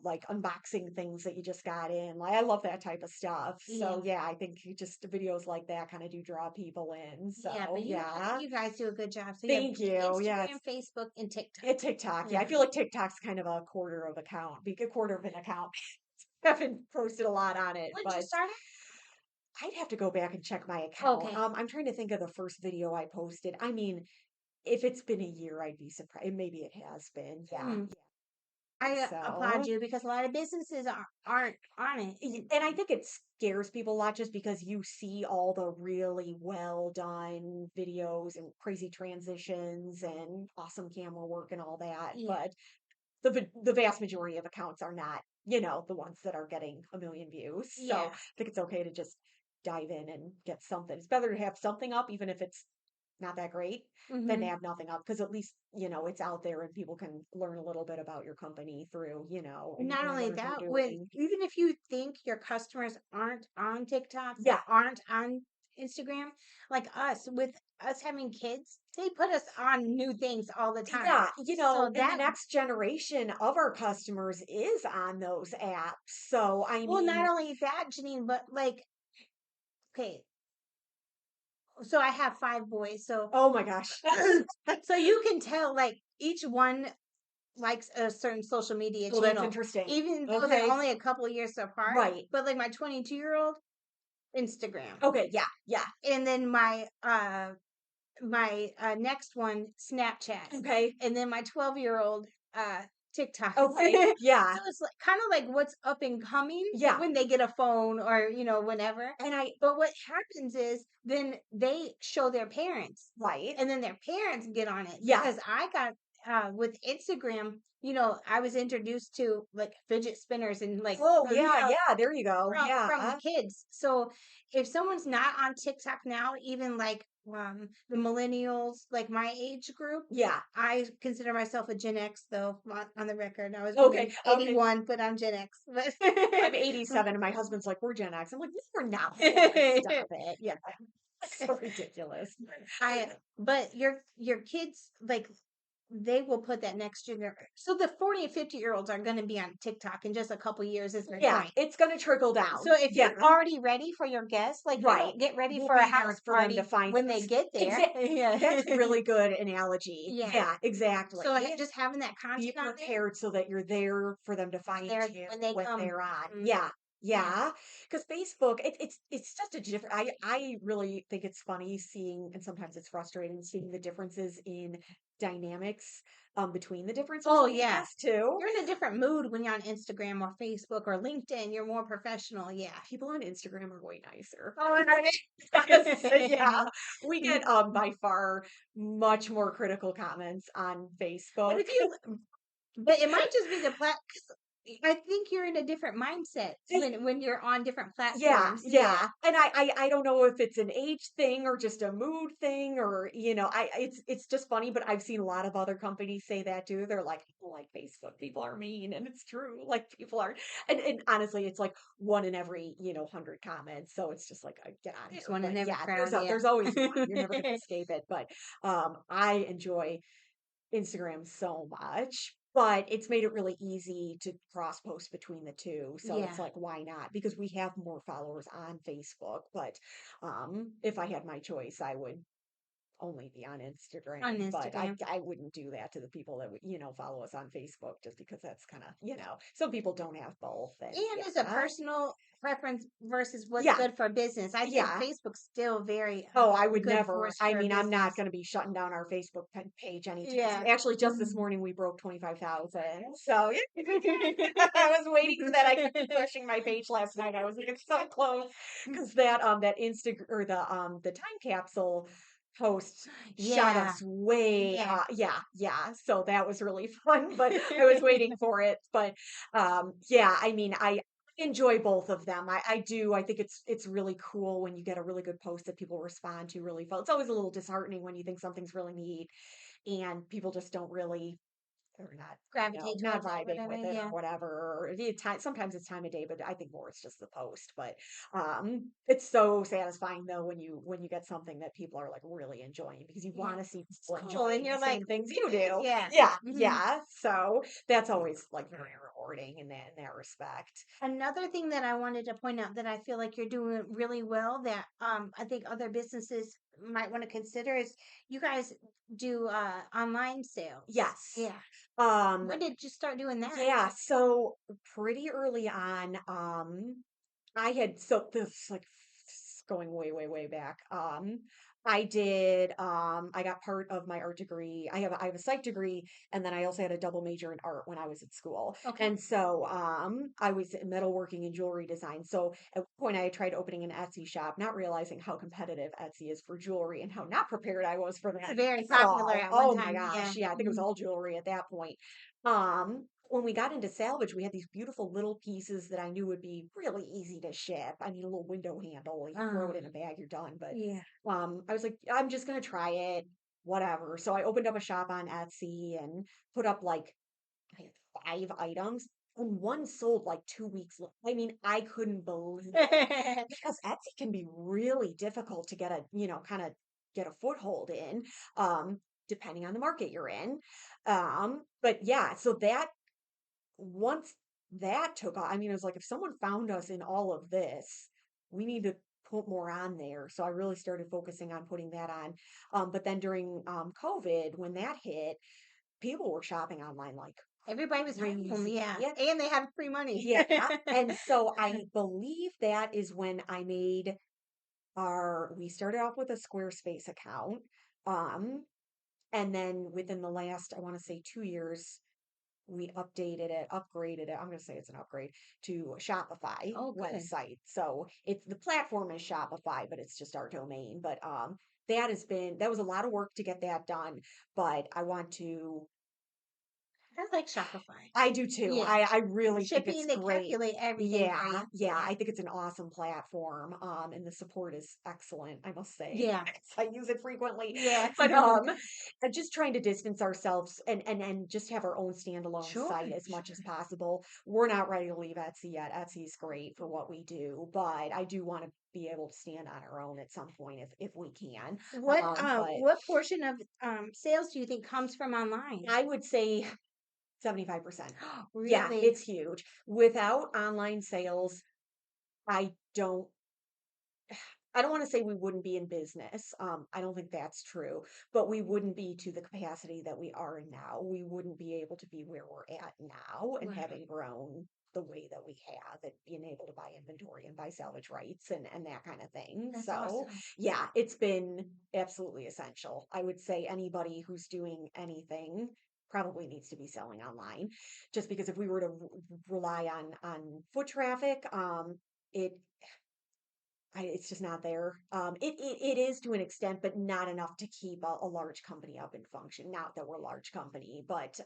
like unboxing things that you just got in. Like I love that type of stuff. yeah, So yeah, I think just videos like that kind of do draw people in. yeah. So But yeah. you guys do a good job. So you have Thank you. Yeah, Instagram, Facebook, and TikTok. it's TikTok. Yeah, I Yeah. feel like TikTok's kind of a quarter of account, be a quarter of an account. I haven't posted a lot on it, When did you but start I'd have to go back and check my it? account. Okay. I'm trying to think of the first video I posted. I mean, if it's been a year, I'd be surprised. Maybe it has been. Yeah. Mm. I applaud So, you because a lot of businesses aren't on it. and I think it scares people a lot just because you see all the really well done videos and crazy transitions and awesome camera work and all that. Yeah. But the vast majority of accounts are not, the ones that are getting a million views. So Yeah. I think it's okay to just dive in and get something. It's better to have something up, even if it's not that great, than to Hmm. have nothing up because at least, it's out there and people can learn a little bit about your company through, and Not only learn what that, you're with doing. even if you think your customers aren't on TikTok or Yeah. aren't on Instagram, like us, with us having kids, they put us on new things all the time. Yeah, So and the that, next generation of our customers is on those apps. So, I well, mean, not only that, Janine, but like, okay, so I have five boys, so oh my gosh. so you can tell like each one likes a certain social media Oh, that's channel, interesting. even though they're Okay. only a couple of years apart. Right. But like my 22-year-old, Instagram. Okay. Yeah. Yeah. And then my next one, Snapchat. Okay. And then my 12-year-old, TikTok. Okay. Yeah. So it's like kind of like what's up and coming Yeah. when they get a phone or whenever. And But what happens is then they show their parents, right. and then their parents get on it Yeah. because I got with Instagram. I was introduced to like fidget spinners and like Oh, yeah. Yeah. There you go. from Yeah. kids. So if someone's not on TikTok now, even like the millennials, like my age group, Yeah. I consider myself a Gen X though, on the record. I was born Okay. in Okay. 81, but I'm Gen X. But I'm 87 and my husband's like, we're Gen X. I'm like, no, we're not. Stop it. Yeah. So ridiculous. but your kids like they will put that next generation. So the 40 and 50-year-olds are going to be on TikTok in just a couple years is my Yeah. point. It's going to trickle So down. if Yeah. you're already ready for your guests, like Right. get ready We'll for a be there house for them to party find when they us. get there. That's Yeah. really good analogy. Yeah. Yeah, exactly. So Yeah. just having that Be content on there prepared so that you're there for them to find you when they when come. they're on. Mhm. Yeah. Yeah. Yeah. Because Facebook, it's just a different I really think it's funny seeing and sometimes it's frustrating seeing the differences in dynamics between the different Oh social yeah. medias too. You're in a different mood when you're on Instagram or Facebook or LinkedIn. You're more professional. Yeah. People on Instagram are way nicer. Oh, and I Yeah. We get by far much more critical comments on but Facebook. if you but it might just be the plat. I think you're in a different mindset when you're on different Yeah, platforms. Yeah. yeah, and I don't know if it's an age thing or just a mood thing or, it's just funny, but I've seen a lot of other companies say that too. They're like, "People like Facebook, people are mean," and it's true. Like people are, and honestly, it's like one in every 100 comments. So it's just like, get out of There's here. one in But every yeah, there's crowd. Yeah. there's always one. You're never gonna escape it. But I enjoy Instagram so much, but it's made it really easy to cross post between the two. So it's Yeah. like, why not? Because we have more followers on Facebook, but if I had my choice, I would only be on On Instagram, but I Instagram. I wouldn't do that to the people that would, follow us on Facebook just because that's kind of, some people don't have both and And it's a yeah. personal preference versus what's Yeah, good for business. I think yeah. Facebook's still very Oh, I would good for never. us I for mean, I'm not business. going to be shutting down our Facebook page anytime soon. Yeah. Actually, just this morning we broke 25,000. So I was waiting for that. I kept refreshing my page last night. I was like, it's so close because that Insta or the time capsule post shot Yeah. us way. Yeah. Yeah, yeah. So that was really fun. But I was waiting for it. But yeah. I mean, I enjoy both of them. I do. I think it's really cool when you get a really good post that people respond to really well. It's always a little disheartening when you think something's really neat and people just don't really or not, Gravitate not towards it, vibing whatever. with it Yeah. or whatever. Or the time sometimes it's time of day, but I think more it's just the post. But it's so satisfying though when you get something that people are like really enjoying because you Yeah. want to see It's people cool. And enjoying the you're like, same things you do. yeah. Yeah, Mhm. yeah. So that's always like very rewarding in that respect. Another thing that I wanted to point out that I feel like you're doing really well that I think other businesses might want to consider is you guys do online sales. Yes. Yeah. Um, When did you start doing that? yeah, so pretty early on, I had so this is like going way, way, way back. I got part of my art degree. I have a psych degree, and then I also had a double major in art when I was at school. Okay. And so I was metalworking and jewelry design. So at one point I had tried opening an Etsy shop, not realizing how competitive Etsy is for jewelry and how not prepared I was for It's that very at popular all. at one Oh my time. Yeah. gosh. Yeah, I think it was Mhm. all jewelry at that point. When we got into salvage, we had these beautiful little pieces that I knew would be really easy to ship. I mean, a little window handle, you throw Uh, it in a bag, you're done. But yeah. I was like, I'm just gonna try it, whatever. So I opened up a shop on Etsy and put up like I had 5 items, and one sold like 2 weeks. I mean, I couldn't believe it because Etsy can be really difficult to get kind of get a foothold in, um, depending on the market you're in. But yeah, so that once that took off, I mean, it was like if someone found us in all of this, we need to put more on there. So I really started focusing on putting that on. But then during COVID, when that hit, people were shopping online like Everybody was home. crazy. Yeah. Yeah, And they have free money. yeah. And so I believe that is when I made we started off with a Squarespace account. Um, and then within the last, I want to say 2 years, we upgraded it. I'm going to say it's an upgrade to a Shopify Oh, good. website. So it's the platform is Shopify, but it's just our domain. But that was a lot of work to get that done. But I want to I like Shopify. I do too. Yeah. I really think it's Shipping, they great. calculate everything for Yeah, you. yeah, Yeah. I think it's an awesome platform. And the support is excellent, I must say. Yeah. I use it frequently. Yeah. But and just trying to distance ourselves and just have our own standalone Sure. site as much Sure. as possible. We're not ready to leave Etsy yet. Etsy's great for what we do, but I do want to be able to stand on our own at some point if we can. But What portion of sales do you think comes from online? I would say 75%. Yeah, Really? it's huge. Without online sales, I don't I don't want to say we wouldn't be in business. I don't think that's true, but we wouldn't be to the capacity that we are now. We wouldn't be able to be where we're at now and Right. having grown the way that we have and being able to buy inventory and buy salvage rights and that kind of thing. That's So, awesome. yeah, it's been absolutely essential. I would say anybody who's doing anything probably needs to be selling online just because if we were to rely on foot traffic, it it's just not there. It is to an extent, but not enough to keep a large company up and function. Not that we're a large company, but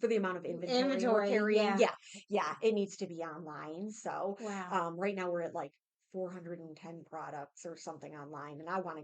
for the amount of inventory we're Inventory, carrying, yeah. yeah, yeah, it needs to be online. So Wow. right now we're at like 410 products or something online, and I want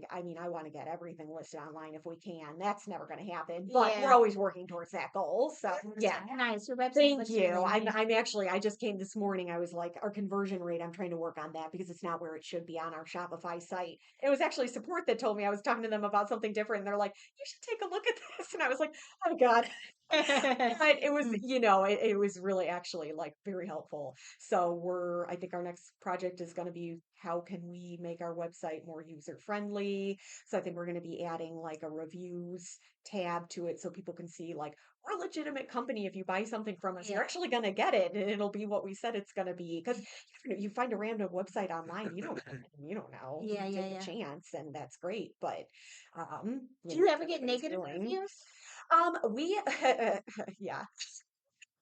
to get everything listed online if we can. That's never going to happen, but we're Yeah. always working towards that goal. So yeah. Nice. Your website Thank looks you. really nice. I'm actually, I just came this morning. I was like, our conversion rate, I'm trying to work on that because it's not where it should be on our Shopify site. It was actually support that told me. I was talking to them about something different, and they're like, you should take a look at this. And I was like, oh God. But it was, Mm, it was really actually like very helpful. So I think our next project is going to be how can we make our website more user friendly? So I think we're going to be adding like a reviews tab to it so people can see like we're a legitimate company. If you buy something from us, yeah. you're actually going to get it, and it'll be what we said it's going to be. Because you find a random website online, you don't know. You Yeah, yeah, take a yeah. chance, and that's great. But Do you ever that's get what it's negative doing. reviews? We yeah,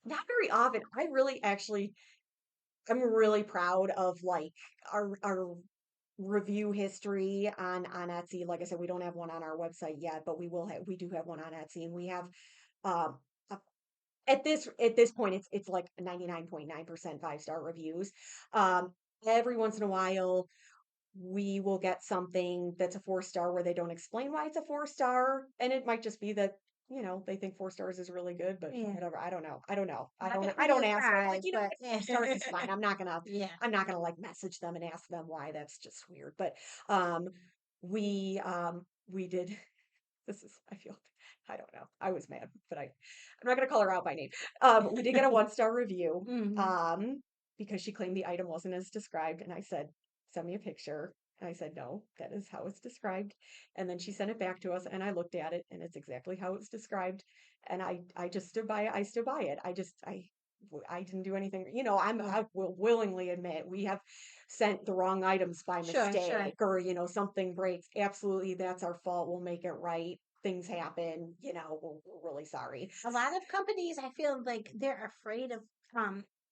not very often. I'm really proud of like our review history on Etsy. Like I said, we don't have one on our website yet, but we do have one on Etsy, and we have um a- at this point it's like 99.9% 5-star reviews. Um every once in a while we will get something that's a 4-star where they don't explain why it's a 4-star, and it might just be that they think 4 stars is really good, but Yeah. whatever. I don't know. I don't know. Not gonna I give you don't a ask them. Like, 5, you know but what, 4 stars is fine. yeah. I'm not gonna like message them and ask them why. That's just weird. But um we did this is I feel I don't know. I was mad, but I'm not gonna call her out by name. We did get a 1-star review Mhm. because she claimed the item wasn't as described, and I said, send me a picture. And I said, no, that is how it's described. And then she sent it back to us, and I looked at it, and it's exactly how it's described. And I just stood by it. I stood by it. I didn't do anything. Yeah. I will willingly admit we have sent the wrong items by Sure, sure. mistake, or something breaks. Absolutely, that's our fault. We'll make it right. Things happen. We're really sorry. A lot of companies, I feel like they're afraid of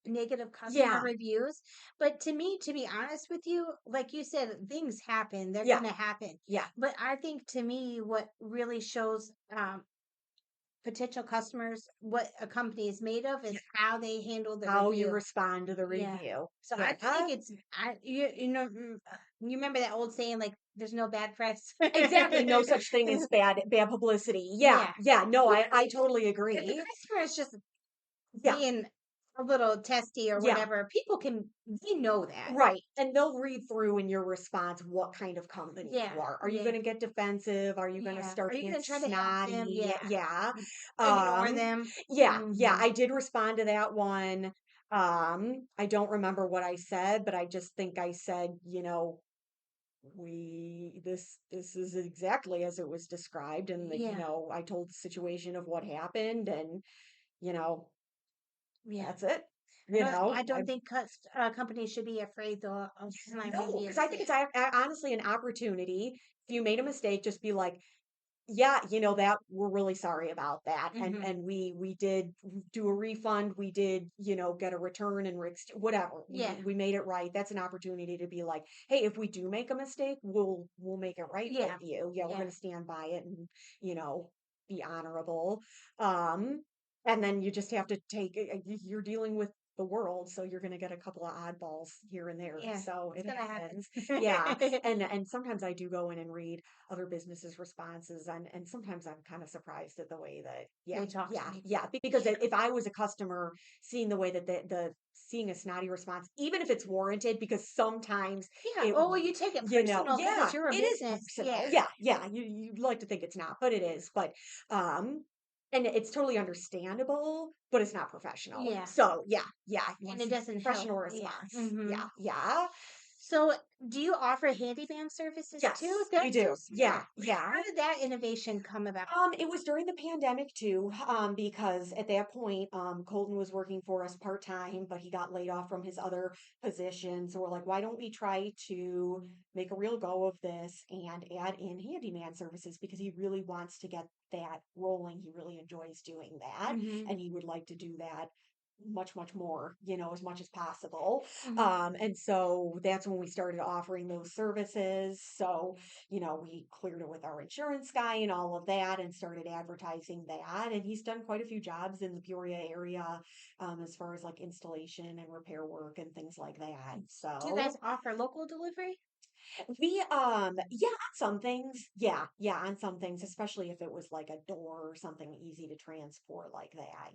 negative customer Yeah, reviews. But to me, to be honest with you, like you said, things happen. They're yeah, gonna happen. yeah, But I think to me, what really shows potential customers what a company is made of is yeah. how they handle the How you review. respond to the Yeah. review. So I Yeah. think it's you remember that old saying like there's no bad press. Exactly. No such thing as bad publicity. Yeah. Yeah. Yeah. No, But I totally if the agree. customer is just Yeah. being a little testy or Yeah. whatever, people can they know that. Right. And they'll read through in your response what kind of company Yeah. you are. Are you Yeah. going to get defensive? Are you going to Yeah. start Are you being gonna try to help them? snotty? Yeah. Yeah. Ignore Um, them. yeah. Yeah. Hmm. I did respond to that one. I don't remember what I said, but I just think I said, this is exactly as it was described, and that Yeah. I told the situation of what happened, and you know Yeah. that's it. I I don't think companies should be afraid though of online no, because reviews. I think it's honestly an opportunity. If you made a mistake, just be like, yeah, that we're really sorry about that, and Hmm. we did do a refund. We did get a return and whatever. Yeah. We made it right. That's an opportunity to be like, hey, if we do make a mistake, we'll make it right with Yeah. you. Yeah, we're Yeah. gonna stand by it, and you know be honorable. Um, and then you just have to you're dealing with the world, so you're gonna get a couple of oddballs here and there. Yeah. So It's it gonna happens. Yeah, happen. and sometimes I do go in and read other businesses' responses, and sometimes I'm kind of surprised at the way that They talk to yeah, people. because if I was a customer seeing the way that the seeing a snotty response, even if it's warranted, because sometimes Yeah. it Oh, you take it personal because yeah, it's your it is business. Yeah. personal. Yeah, yeah, you'd like to think it's not, but it is. But um and it's totally understandable, but it's not professional. Yeah. So yeah, yeah, you want And to it see doesn't help. professional Yeah. response. Hmm. Yeah, yeah. So, do you offer handyman services too? Yes, we That's so do. smart. Yeah, yeah. How did that innovation come about? It was during the pandemic too, because at that point, Colton was working for us part-time, but he got laid off from his other position. So we're like, why don't we try to make a real go of this and add in handyman services because he really wants to get that rolling. He really enjoys doing that, Hmm. and he would like to do that much more, as much as possible. Mhm. And so that's when we started offering those services. So, we cleared it with our insurance guy and all of that and started advertising that. And he's done quite a few jobs in the Peoria area, as far as like installation and repair work and things like that. Do you So guys offer local delivery? yeah, on some things. Yeah, on some things, especially if it was like a door or something easy to transport like that.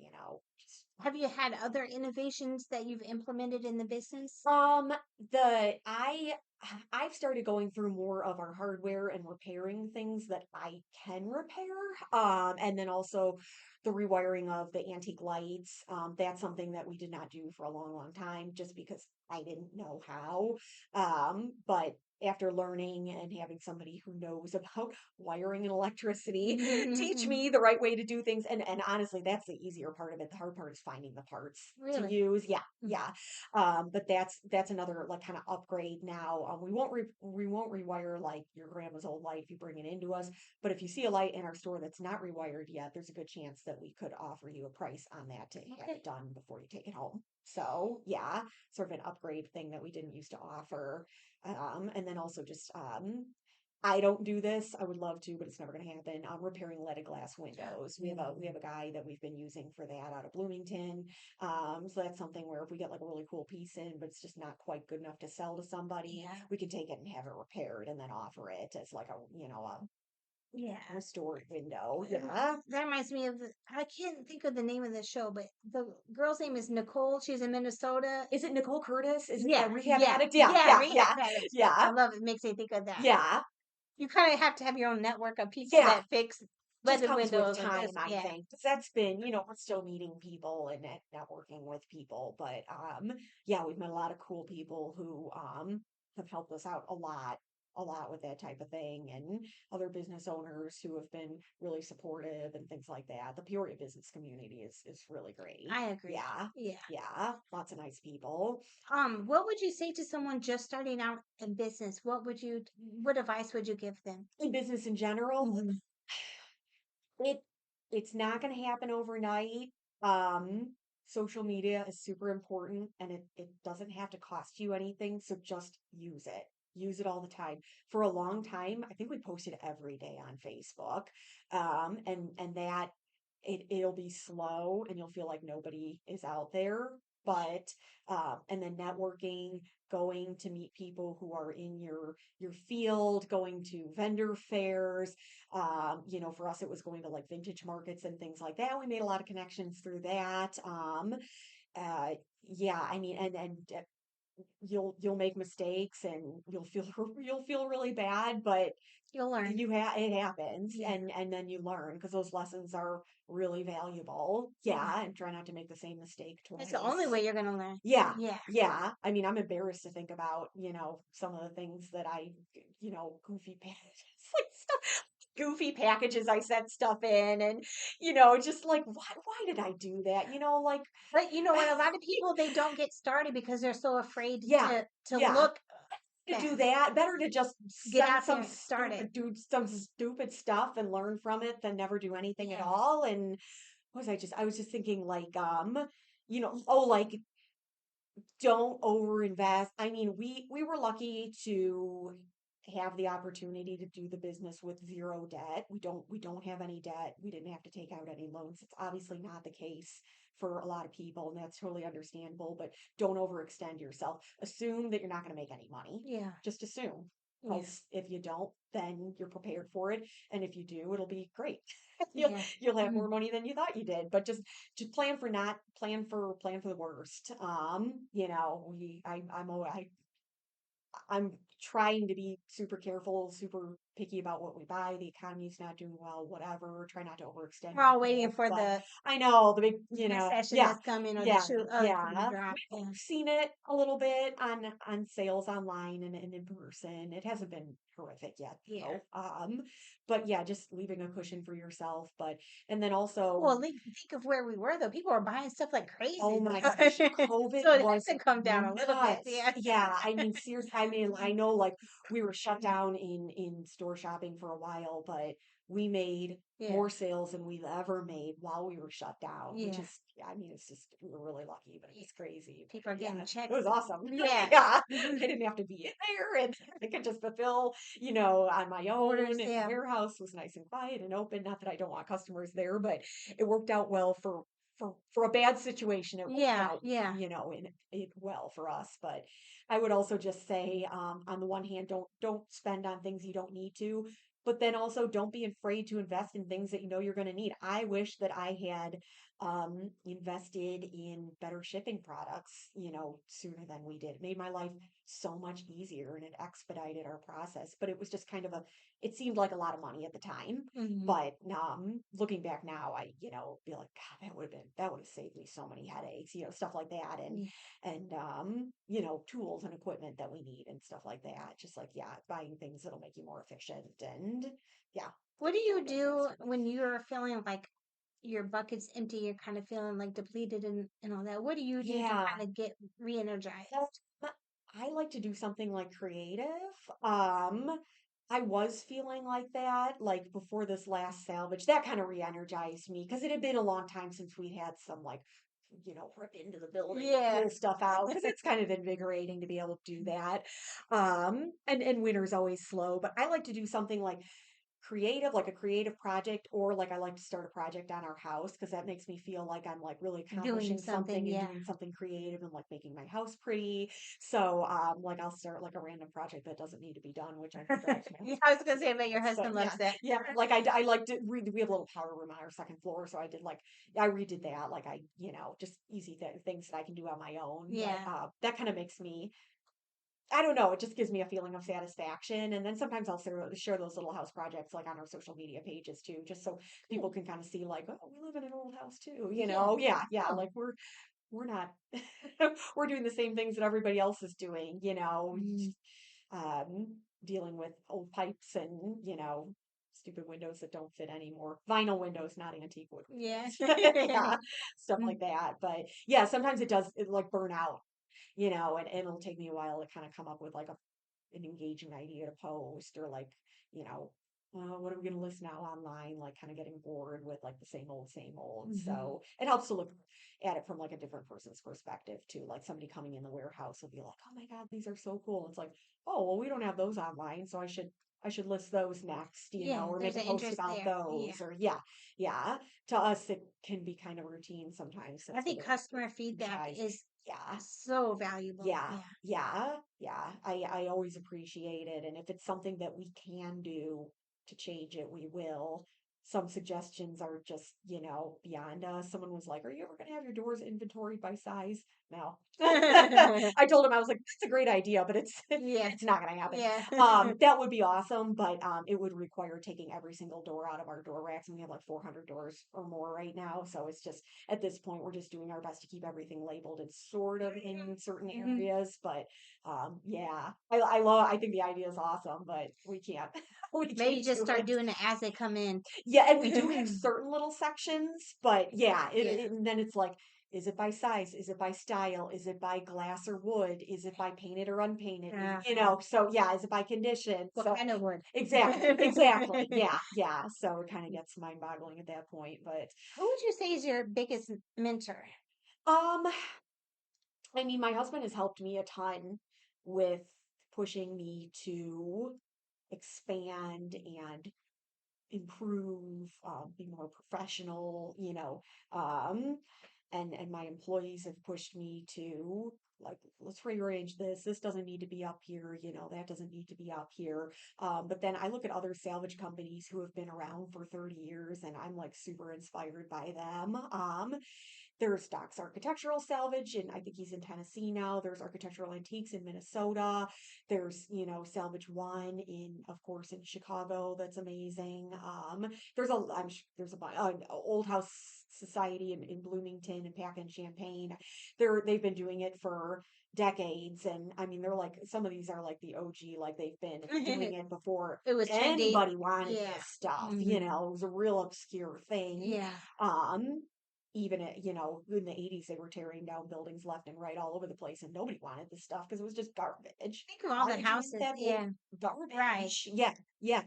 Just Have you had other innovations that you've implemented in the business? Um, the I've started going through more of our hardware and repairing things that I can repair. And then also the rewiring of the antique lights. That's something that we did not do for a long, long time just because I didn't know how. But after learning and having somebody who knows about wiring and electricity teach me the right way to do things, and honestly, that's the easier part of it. The hard part is finding the parts to Really? use. Yeah, yeah. But that's another like kind of upgrade now. We won't rewire like your grandma's old light if you bring it into us. But if you see a light in our store that's not rewired yet, there's a good chance that we could offer you a price on that to have Okay. it done before you take it home. So yeah, sort of an upgrade thing that we didn't used to offer. And then also just I don't do this. I would love to, but it's never going to happen. Repairing leaded glass windows. We have a guy that we've been using for that out of Bloomington. So that's something where if we get like a really cool piece in, but it's just not quite good enough to sell to somebody, Yeah. we can take it and have it repaired and then offer it as like a Yeah. restored window. It rem- Yeah. That reminds me of I can't think of the name of the show, but the girl's name is Nicole. She's in Minnesota. Is it Nicole Curtis? Is it Yeah, that rehab yeah, addict? Yeah, yeah, yeah, rehab yeah, addicts. Yep, yeah, I love it. Makes me think of that. yeah, You kind of have to have your own network of people yeah. that fix Just leaded comes with windows or time, just I yeah. think. Because that's been, we're still meeting people and networking with people. But yeah, we've met a lot of cool people who have helped us out a lot with that type of thing, and other business owners who have been really supportive and things like that. The Peoria business community is really great. I agree. Yeah, Yeah. yeah, lots of nice people. What would you say to someone just starting out in business? What advice would you give them? In business in general, Mhm. It it's not going to happen overnight. Um, Social media is super important and it doesn't have to cost you anything, so just use it. Use it all the time. For a long time, I think we posted every day on Facebook. And that it'll be slow and you'll feel like nobody is out there. But and then networking, going to meet people who are in your field, going to vendor fairs, for us, it was going to like vintage markets and things like that. We made a lot of connections through that. Uh, yeah, I mean, and you'll make mistakes and you'll feel you'll feel really bad, but You'll learn. it happens, Yeah. and then you learn because those lessons are really valuable. Yeah. Yeah, and try not to make the same mistake It's the only twice. way you're gonna learn. Yeah, Yeah. yeah. I mean, I'm embarrassed to think about, some of the things that goofy packages, like stuff, goofy packages I sent stuff in, and just like, why did I do that? Like, But you know what? A lot of people they don't get started because they're so afraid yeah, to yeah. look To do bad. that, better to just Get send out there and start it. some stupid stuff and learn from it than never do anything at Yeah. all. And I was just thinking like, oh, like don't overinvest. I mean, we were lucky to have the opportunity to do the business with zero debt. We don't have any debt. We didn't have to take out any loans. It's obviously not the case for a lot of people, and that's totally understandable, but don't overextend yourself. Assume that you're not going to make any money. Yeah. Just assume. Yeah. Because if you don't, then you're prepared for it. And if you do, it'll be great. You'll Yeah. you'll have Mhm. more money than you thought you did. But just plan for the worst. I'm trying to be super careful, super picky about what we buy. The economy's not doing well, whatever. Try not to overextend We're all waiting myself. for But the I know the big, recession yeah, that's coming or the yeah, shoe for the yeah. drop. We've Yeah. seen it a little bit on sales online and in person. It hasn't been horrific yet, Yeah. though. But yeah, just leaving a cushion for yourself. But and then also, Well, think of where we were though. People are buying stuff like oh crazy. my gosh, COVID So it has was to come down a little bit. nuts. Yeah. Yeah, I mean, seriously, I mean, I know like we were shut down in store shopping for a while, but we made Yeah. more sales than we've ever made while we were shut down, which Yeah. is, yeah, I mean, it's just, we were really lucky, but Yeah. it's crazy. But People are yeah, getting it checks. was awesome. Yeah. Yeah, I Mhm. didn't have to be in there and I could just fulfill, on my own. Orders. And the Yeah. warehouse was nice and quiet and open. Not that I don't want customers there, but it worked out well for a bad situation. It worked Yeah. out, Yeah. in well for us. But I would also just say, on the one hand, don't spend on things you don't need to, but then also don't be afraid to invest in things that you know you're going to need. I wish that I had invested in better shipping products, sooner than we did. It made my life so much easier and it expedited our process. But it was just kind of it seemed like a lot of money at the time. Hmm. But looking back now, I, be like, God, that would have saved me so many headaches, stuff like that. Yeah. And tools and equipment that we need and stuff like that. Just like, yeah, buying things that'll make you more efficient and yeah, What do all you that good do stuff. when you're feeling like your bucket's empty? You're kind of feeling like depleted and all that. What do you do to Yeah. kind of get Um, re-energized? I like to do something like creative. Um, I was feeling like that, like before this last salvage. That kind of re-energized me because it had been a long time since we had some like, rip into the building and Yeah. pull stuff out because it's kind of invigorating to be able to do that. And winter's always slow, but I like to do something like a creative project, or like I like to start a project on our house because that makes me feel like I'm like really Doing accomplishing something. something and Yeah. doing something creative and like making my house pretty. So like I'll start like a random project that doesn't need to be done, which I know drives my Yeah, husband I was gonna say, but your nuts. But husband yeah, loves that. yeah, like I like to read. We have a little powder room on our second floor, so I redid that. Like just easy things that I can do on my own. But Yeah. that kind of makes me, I don't know. It just gives me a feeling of satisfaction. And then sometimes I'll share those little house projects like on our social media pages too, just so people Cool. can kind of see like, oh, we live in an old house too, Yeah. Yeah, yeah. Cool. Like we're not we're doing the same things that everybody else is doing, Mm. um, dealing with old pipes and, stupid windows that don't fit anymore. Vinyl windows, not antique wood Yeah. windows. Yeah, stuff Mm. like that. But yeah, sometimes it like burn out, and it'll take me a while to kind of come up with like an engaging idea to post, or like, you know, what are we going to list now online? Like kind of getting bored with like the same old. Mhm. So it helps to look at it from like a different person's perspective too. Like somebody coming in the warehouse will be like, oh my God, these are so cool. It's like, oh, well, we don't have those online. So I should list those next, Yeah, or make there's a an post interest about there. Yeah. those, or yeah, yeah. To us, it can be kind of routine sometimes I since think the customer feedback franchise. is Yeah, so valuable. yeah, Yeah. yeah, yeah. I always appreciate it. And if it's something that we can do to change it, we will. Some suggestions are just, beyond us. Someone was like, are you ever going to have your doors inventoried by size? No. I told him, I was like, that's a great idea, but it's Yeah. it's not going to happen. Yeah. That would be awesome, but it would require taking every single door out of our door racks, and we have like 400 doors or more right now. So it's just, at this point, we're just doing our best to keep everything labeled. It's sort of in certain Mhm. areas, but yeah, I think the idea is awesome, but we can't we Maybe can't just do start it. doing it as they come in. Yeah, and we do have certain little sections, but yeah, Yeah. and then it's like, is it by size? Is it by style? Is it by glass or wood? Is it by painted or unpainted? Uh-huh. So yeah, is it by condition? What So kind of wood? exactly. Yeah, yeah. So it kind of gets mind-boggling at that point, but Who would you say is your biggest mentor? um, I mean, my husband has helped me a ton with pushing me to expand and improve, be more professional, um, and my employees have pushed me to like, let's rearrange this. This doesn't need to be up here, that doesn't need to be up here. But then I look at other salvage companies who have been around for 30 years, and I'm like super inspired by them. There's Doc's Architectural Salvage, and I think he's in Tennessee now. There's Architectural Antiques in Minnesota. There's, Salvage One of course, in Chicago. That's amazing. There's Old House Society in Bloomington and Pack and Champaign. They've been doing it for decades, and I mean, they're like, some of these are like the OG, like they've been doing it before It was trendy. anybody wanted Yeah. this stuff. Hmm. It was a real obscure thing. Yeah. Um, even at, in the 80s, they were tearing down buildings left and right all over the place, and nobody wanted this stuff because it was just garbage. Think of all Why the would you want houses. that old Yeah. Right. garbage? Yeah, yeah.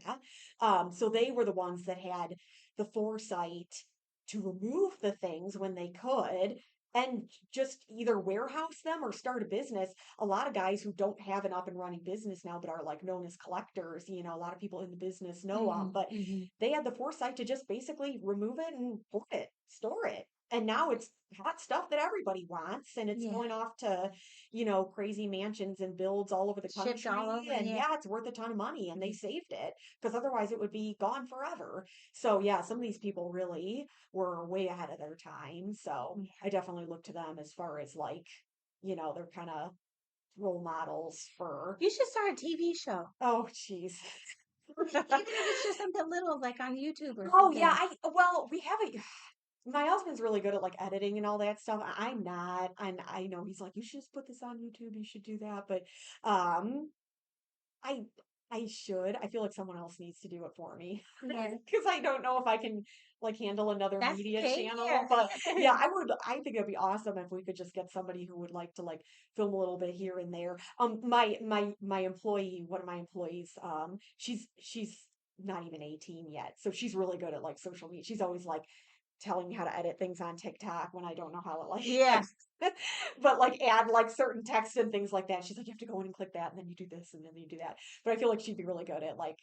So they were the ones that had the foresight to remove the things when they could and just either warehouse them or start a business. A lot of guys who don't have an up and running business now, but are like known as collectors, a lot of people in the business know them, Mm, but hmm. they had the foresight to just basically remove it and put it, store it. And now it's hot stuff that everybody wants, and it's Yeah. going off to, crazy mansions and builds all over the Shipped all country. over. And Yeah. yeah, it's worth a ton of money, and they Mhm. saved it because otherwise it would be gone forever. So yeah, some of these people really were way ahead of their time. So Yeah. I definitely look to them as far as like, they're kind of role models for, You should start a TV show, oh, geez. even if it's just something little, like on YouTube or Oh yeah, something. well, we have a my husband's really good at like editing and all that stuff. I'm not. And I know he's like, you should just put this on YouTube. You should do that. But um I I should. I feel like someone else needs to do it for me Yeah. because I don't know if I can like handle another That's media okay. channel. But Yeah. yeah, I would. I think it'd be awesome if we could just get somebody who would like to like film a little bit here and there. My employee, one of my employees, she's not even 18 yet, so she's really good at like social media. She's always like telling me how to edit things on TikTok when I don't know how to Yeah. but like add like certain text and things like that. She's like, you have to go in and click that, and then you do this, and then you do that. But I feel like she'd be really good at like,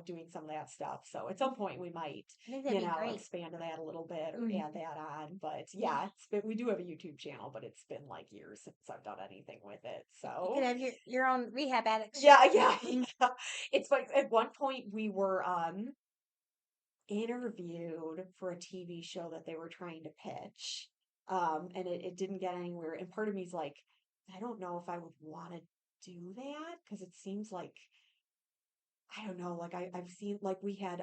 doing some of that stuff. So at some point we might, I think that'd be great. expand to that a little bit or add Mhm. that on. But Yeah. yeah, we do have a YouTube channel, but it's been like years since I've done anything with it. You could So have your own rehab addict show. yeah, yeah, Mhm. yeah. It's like at one point we were interviewed for a TV show that they were trying to pitch. And it didn't get anywhere. And part of me's like, I don't know if I would want to do that because it seems like, I don't know, like I've seen like we had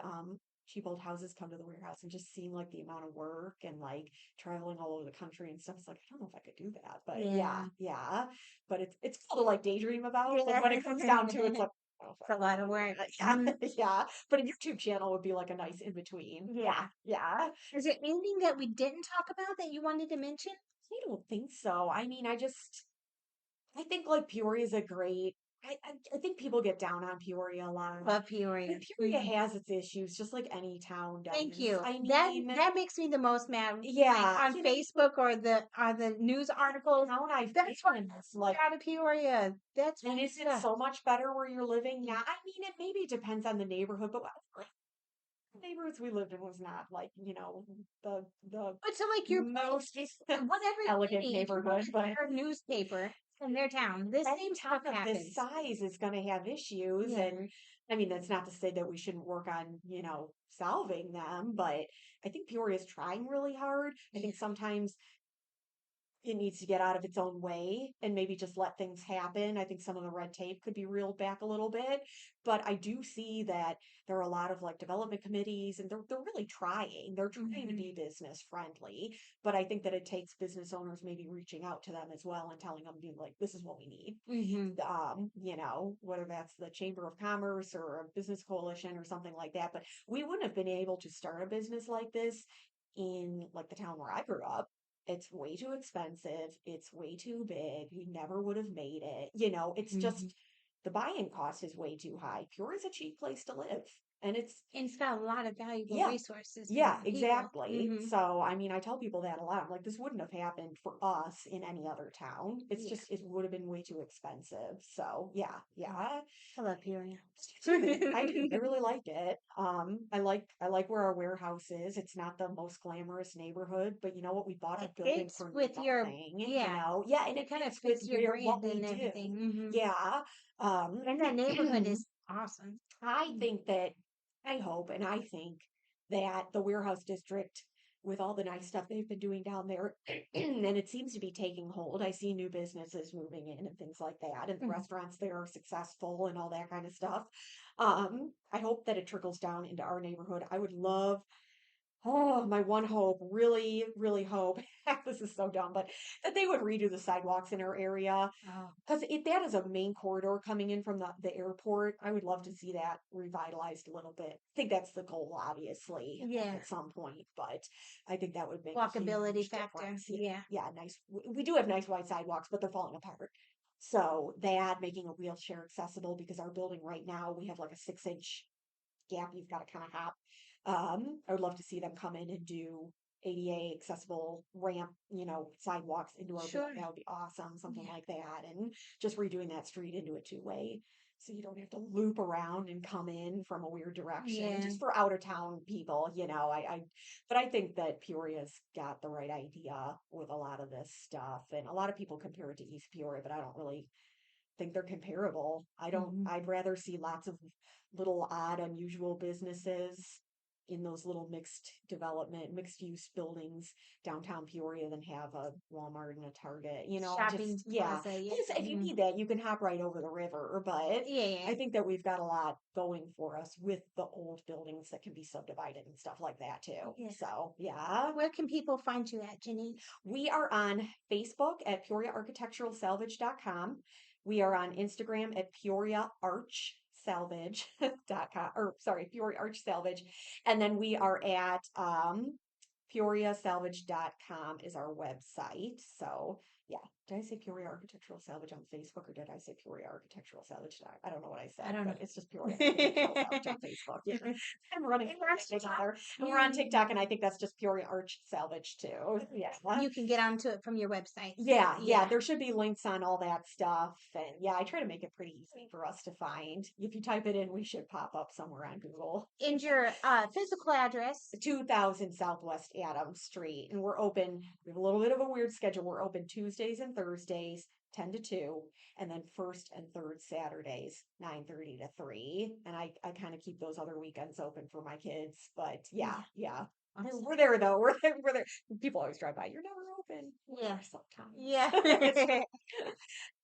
cheap old houses come to the warehouse and just seeing like the amount of work and like traveling all over the country and stuff. It's like, I don't know if I could do that. But yeah, Yeah. yeah. But it's cool to like daydream about. But Yeah. when it comes down to it, it's like, I don't know if It's a lot of work. I Mhm. yeah, yeah. But a YouTube channel would be like a nice in between. Yeah. Yeah, yeah. Is there anything that we didn't talk about that you wanted to mention? I don't think so. I mean, I think like Peoria is a great. I think people get down on Peoria a lot. Love And Peoria. Peoria has its issues, just like any town Thank does. you. I That mean, that makes me the most mad. Like yeah, on Facebook or the news articles. town I've That's why been, I like, moved out of Peoria. That's and why is it stuff. so much better where you're living? Yeah, I mean, it maybe depends on the neighborhood, but like, the neighborhoods we lived in was not like, the But so like your point most is whatever elegant city, if you look neighborhood, but at their newspaper in their town, this any same town stuff of this happens. size is going to have issues. Yeah. And I mean, that's not to say that we shouldn't work on, solving them, but I think Peoria is trying really hard. I Yeah. think sometimes it needs to get out of its own way and maybe just let things happen. I think some of the red tape could be reeled back a little bit, but I do see that there are a lot of like development committees and they're really trying. They're trying to Hmm. be business friendly, but I think that it takes business owners maybe reaching out to them as well and telling them, being like, this is what we need. Hmm. Whether that's the Chamber of Commerce or a business coalition or something like that. But we wouldn't have been able to start a business like this in like the town where I grew up. It's way too expensive. It's way too big. We never would have made it. It's Hmm. just the buy-in cost is way too high. Pure is a cheap place to live. And it's And it's got a lot of valuable yeah. resources Yeah, and people. exactly. Hmm. So, I mean, I tell people that a lot. I'm like, this wouldn't have happened for us in any other town. It's Yeah. just, it would have been way too expensive. So, yeah, Yeah. yeah. I love Peoria. Too. I do. I really like it. I like where our warehouse is. It's not the most glamorous neighborhood, but you know what? We bought a It building fits for with your, nothing, yeah, Yeah, and it it kind of fits with fits your where brand what we and do. everything. Hmm. Yeah. Um And that neighborhood is awesome. I think that I hope and I think that the warehouse district with all the nice stuff they've been doing down there and it seems to be taking hold. I see new businesses moving in and things like that and the Mhm. restaurants there are successful and all that kind of stuff. I hope that it trickles down into our neighborhood. I would love Oh, my one hope, really, really hope, this is so dumb, but that they would redo the sidewalks in our area. Oh, Because if that is a main corridor coming in from the airport, I would love to see that revitalized a little bit. I think that's the goal, obviously, yeah. at some point, but I think that would make a Walkability huge factor. difference. Yeah, Yeah. yeah, nice. We do have nice wide sidewalks, but they're falling apart. So that making a wheelchair accessible because our building right now, we have like a 6-inch gap you've got to kind of hop. I would love to see them come in and do ADA accessible ramp, sidewalks into our building. Sure. That would be awesome, something Yeah. like that. And just redoing that street into a two-way so you don't have to loop around and come in from a weird direction. Yeah. Just for out of town people, but I think that Peoria's got the right idea with a lot of this stuff. And a lot of people compare it to East Peoria, but I don't really think they're comparable. Mhm. I'd rather see lots of little odd, unusual businesses in those little mixed use buildings downtown Peoria than have a Walmart and a Target. Shopping Yeah. plaza. Yeah. Plus, if you Mhm. need that, you can hop right over the river. But Yeah. Yeah. I think that we've got a lot going for us with the old buildings that can be subdivided and stuff like that too. Yeah. So, yeah. Where can people find you at, Janine? We are on Facebook at PeoriaArchitecturalSalvage.com. We are on Instagram at PeoriaArchSalvage.com, or sorry, Peoria Arch Salvage. And then we are at PeoriaSalvage.com is our website. So yeah, did I say Peoria Architectural Salvage on Facebook or did I say Peoria Architectural Salvage? I don't know what I I said, don't but know. it's just Peoria Architectural Salvage on Facebook. Yeah. I'm running together. And we're on You TikTok, and I think that's just Peoria Arch Salvage too. Yeah. you can get onto it from your website. Yeah, Yeah. there should be links on all that stuff. And yeah, I try to make it pretty easy for us to find. If you type it in, we should pop up somewhere on Google. And your physical address. 2000 Southwest Adams Street. And we're open, we have a little bit of a weird schedule. We're open Tuesdays and Thursdays, 10 to 2, and then first and third Saturdays, 9:30 to 3. And I kind of keep those other weekends open for my kids. But yeah, Yeah. yeah. Awesome. We're there though. We're there. People always drive by. You're never open. We Yeah. are sometimes. Yeah.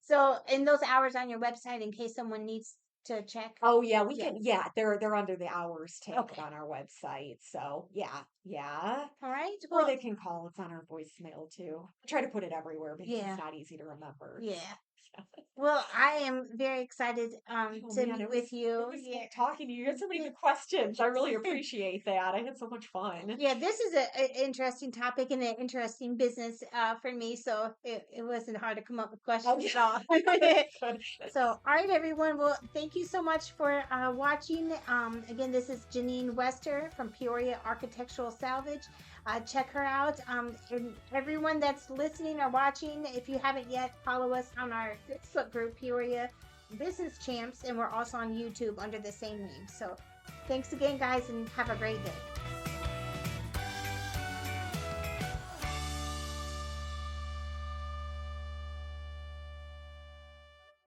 So, in those hours on your website, in case someone needs to check. Oh yeah, we Yeah. can. Yeah, they're under the hours tab Okay. on our website. So yeah, yeah. All right. Or Well, they can call. It's on our voicemail too. I try to put it everywhere because it's yeah. not easy to remember. Yeah. Well, I am very excited Oh to man, meet with it you. was Yeah. great talking to you. You had so many good questions. I really appreciate that. I had so much fun. Yeah, this is an interesting topic and an interesting business for me, so it wasn't hard to come up with Oh questions at yeah, all. good. So, all right, everyone. Well, thank you so much for watching. Again, this is Jeanine Wester from Peoria Architectural Salvage. Check her out. And everyone that's listening or watching, if you haven't yet, follow us on our Facebook group, Peoria Business Champs, and we're also on YouTube under the same name. So, thanks again, guys, and have a great day.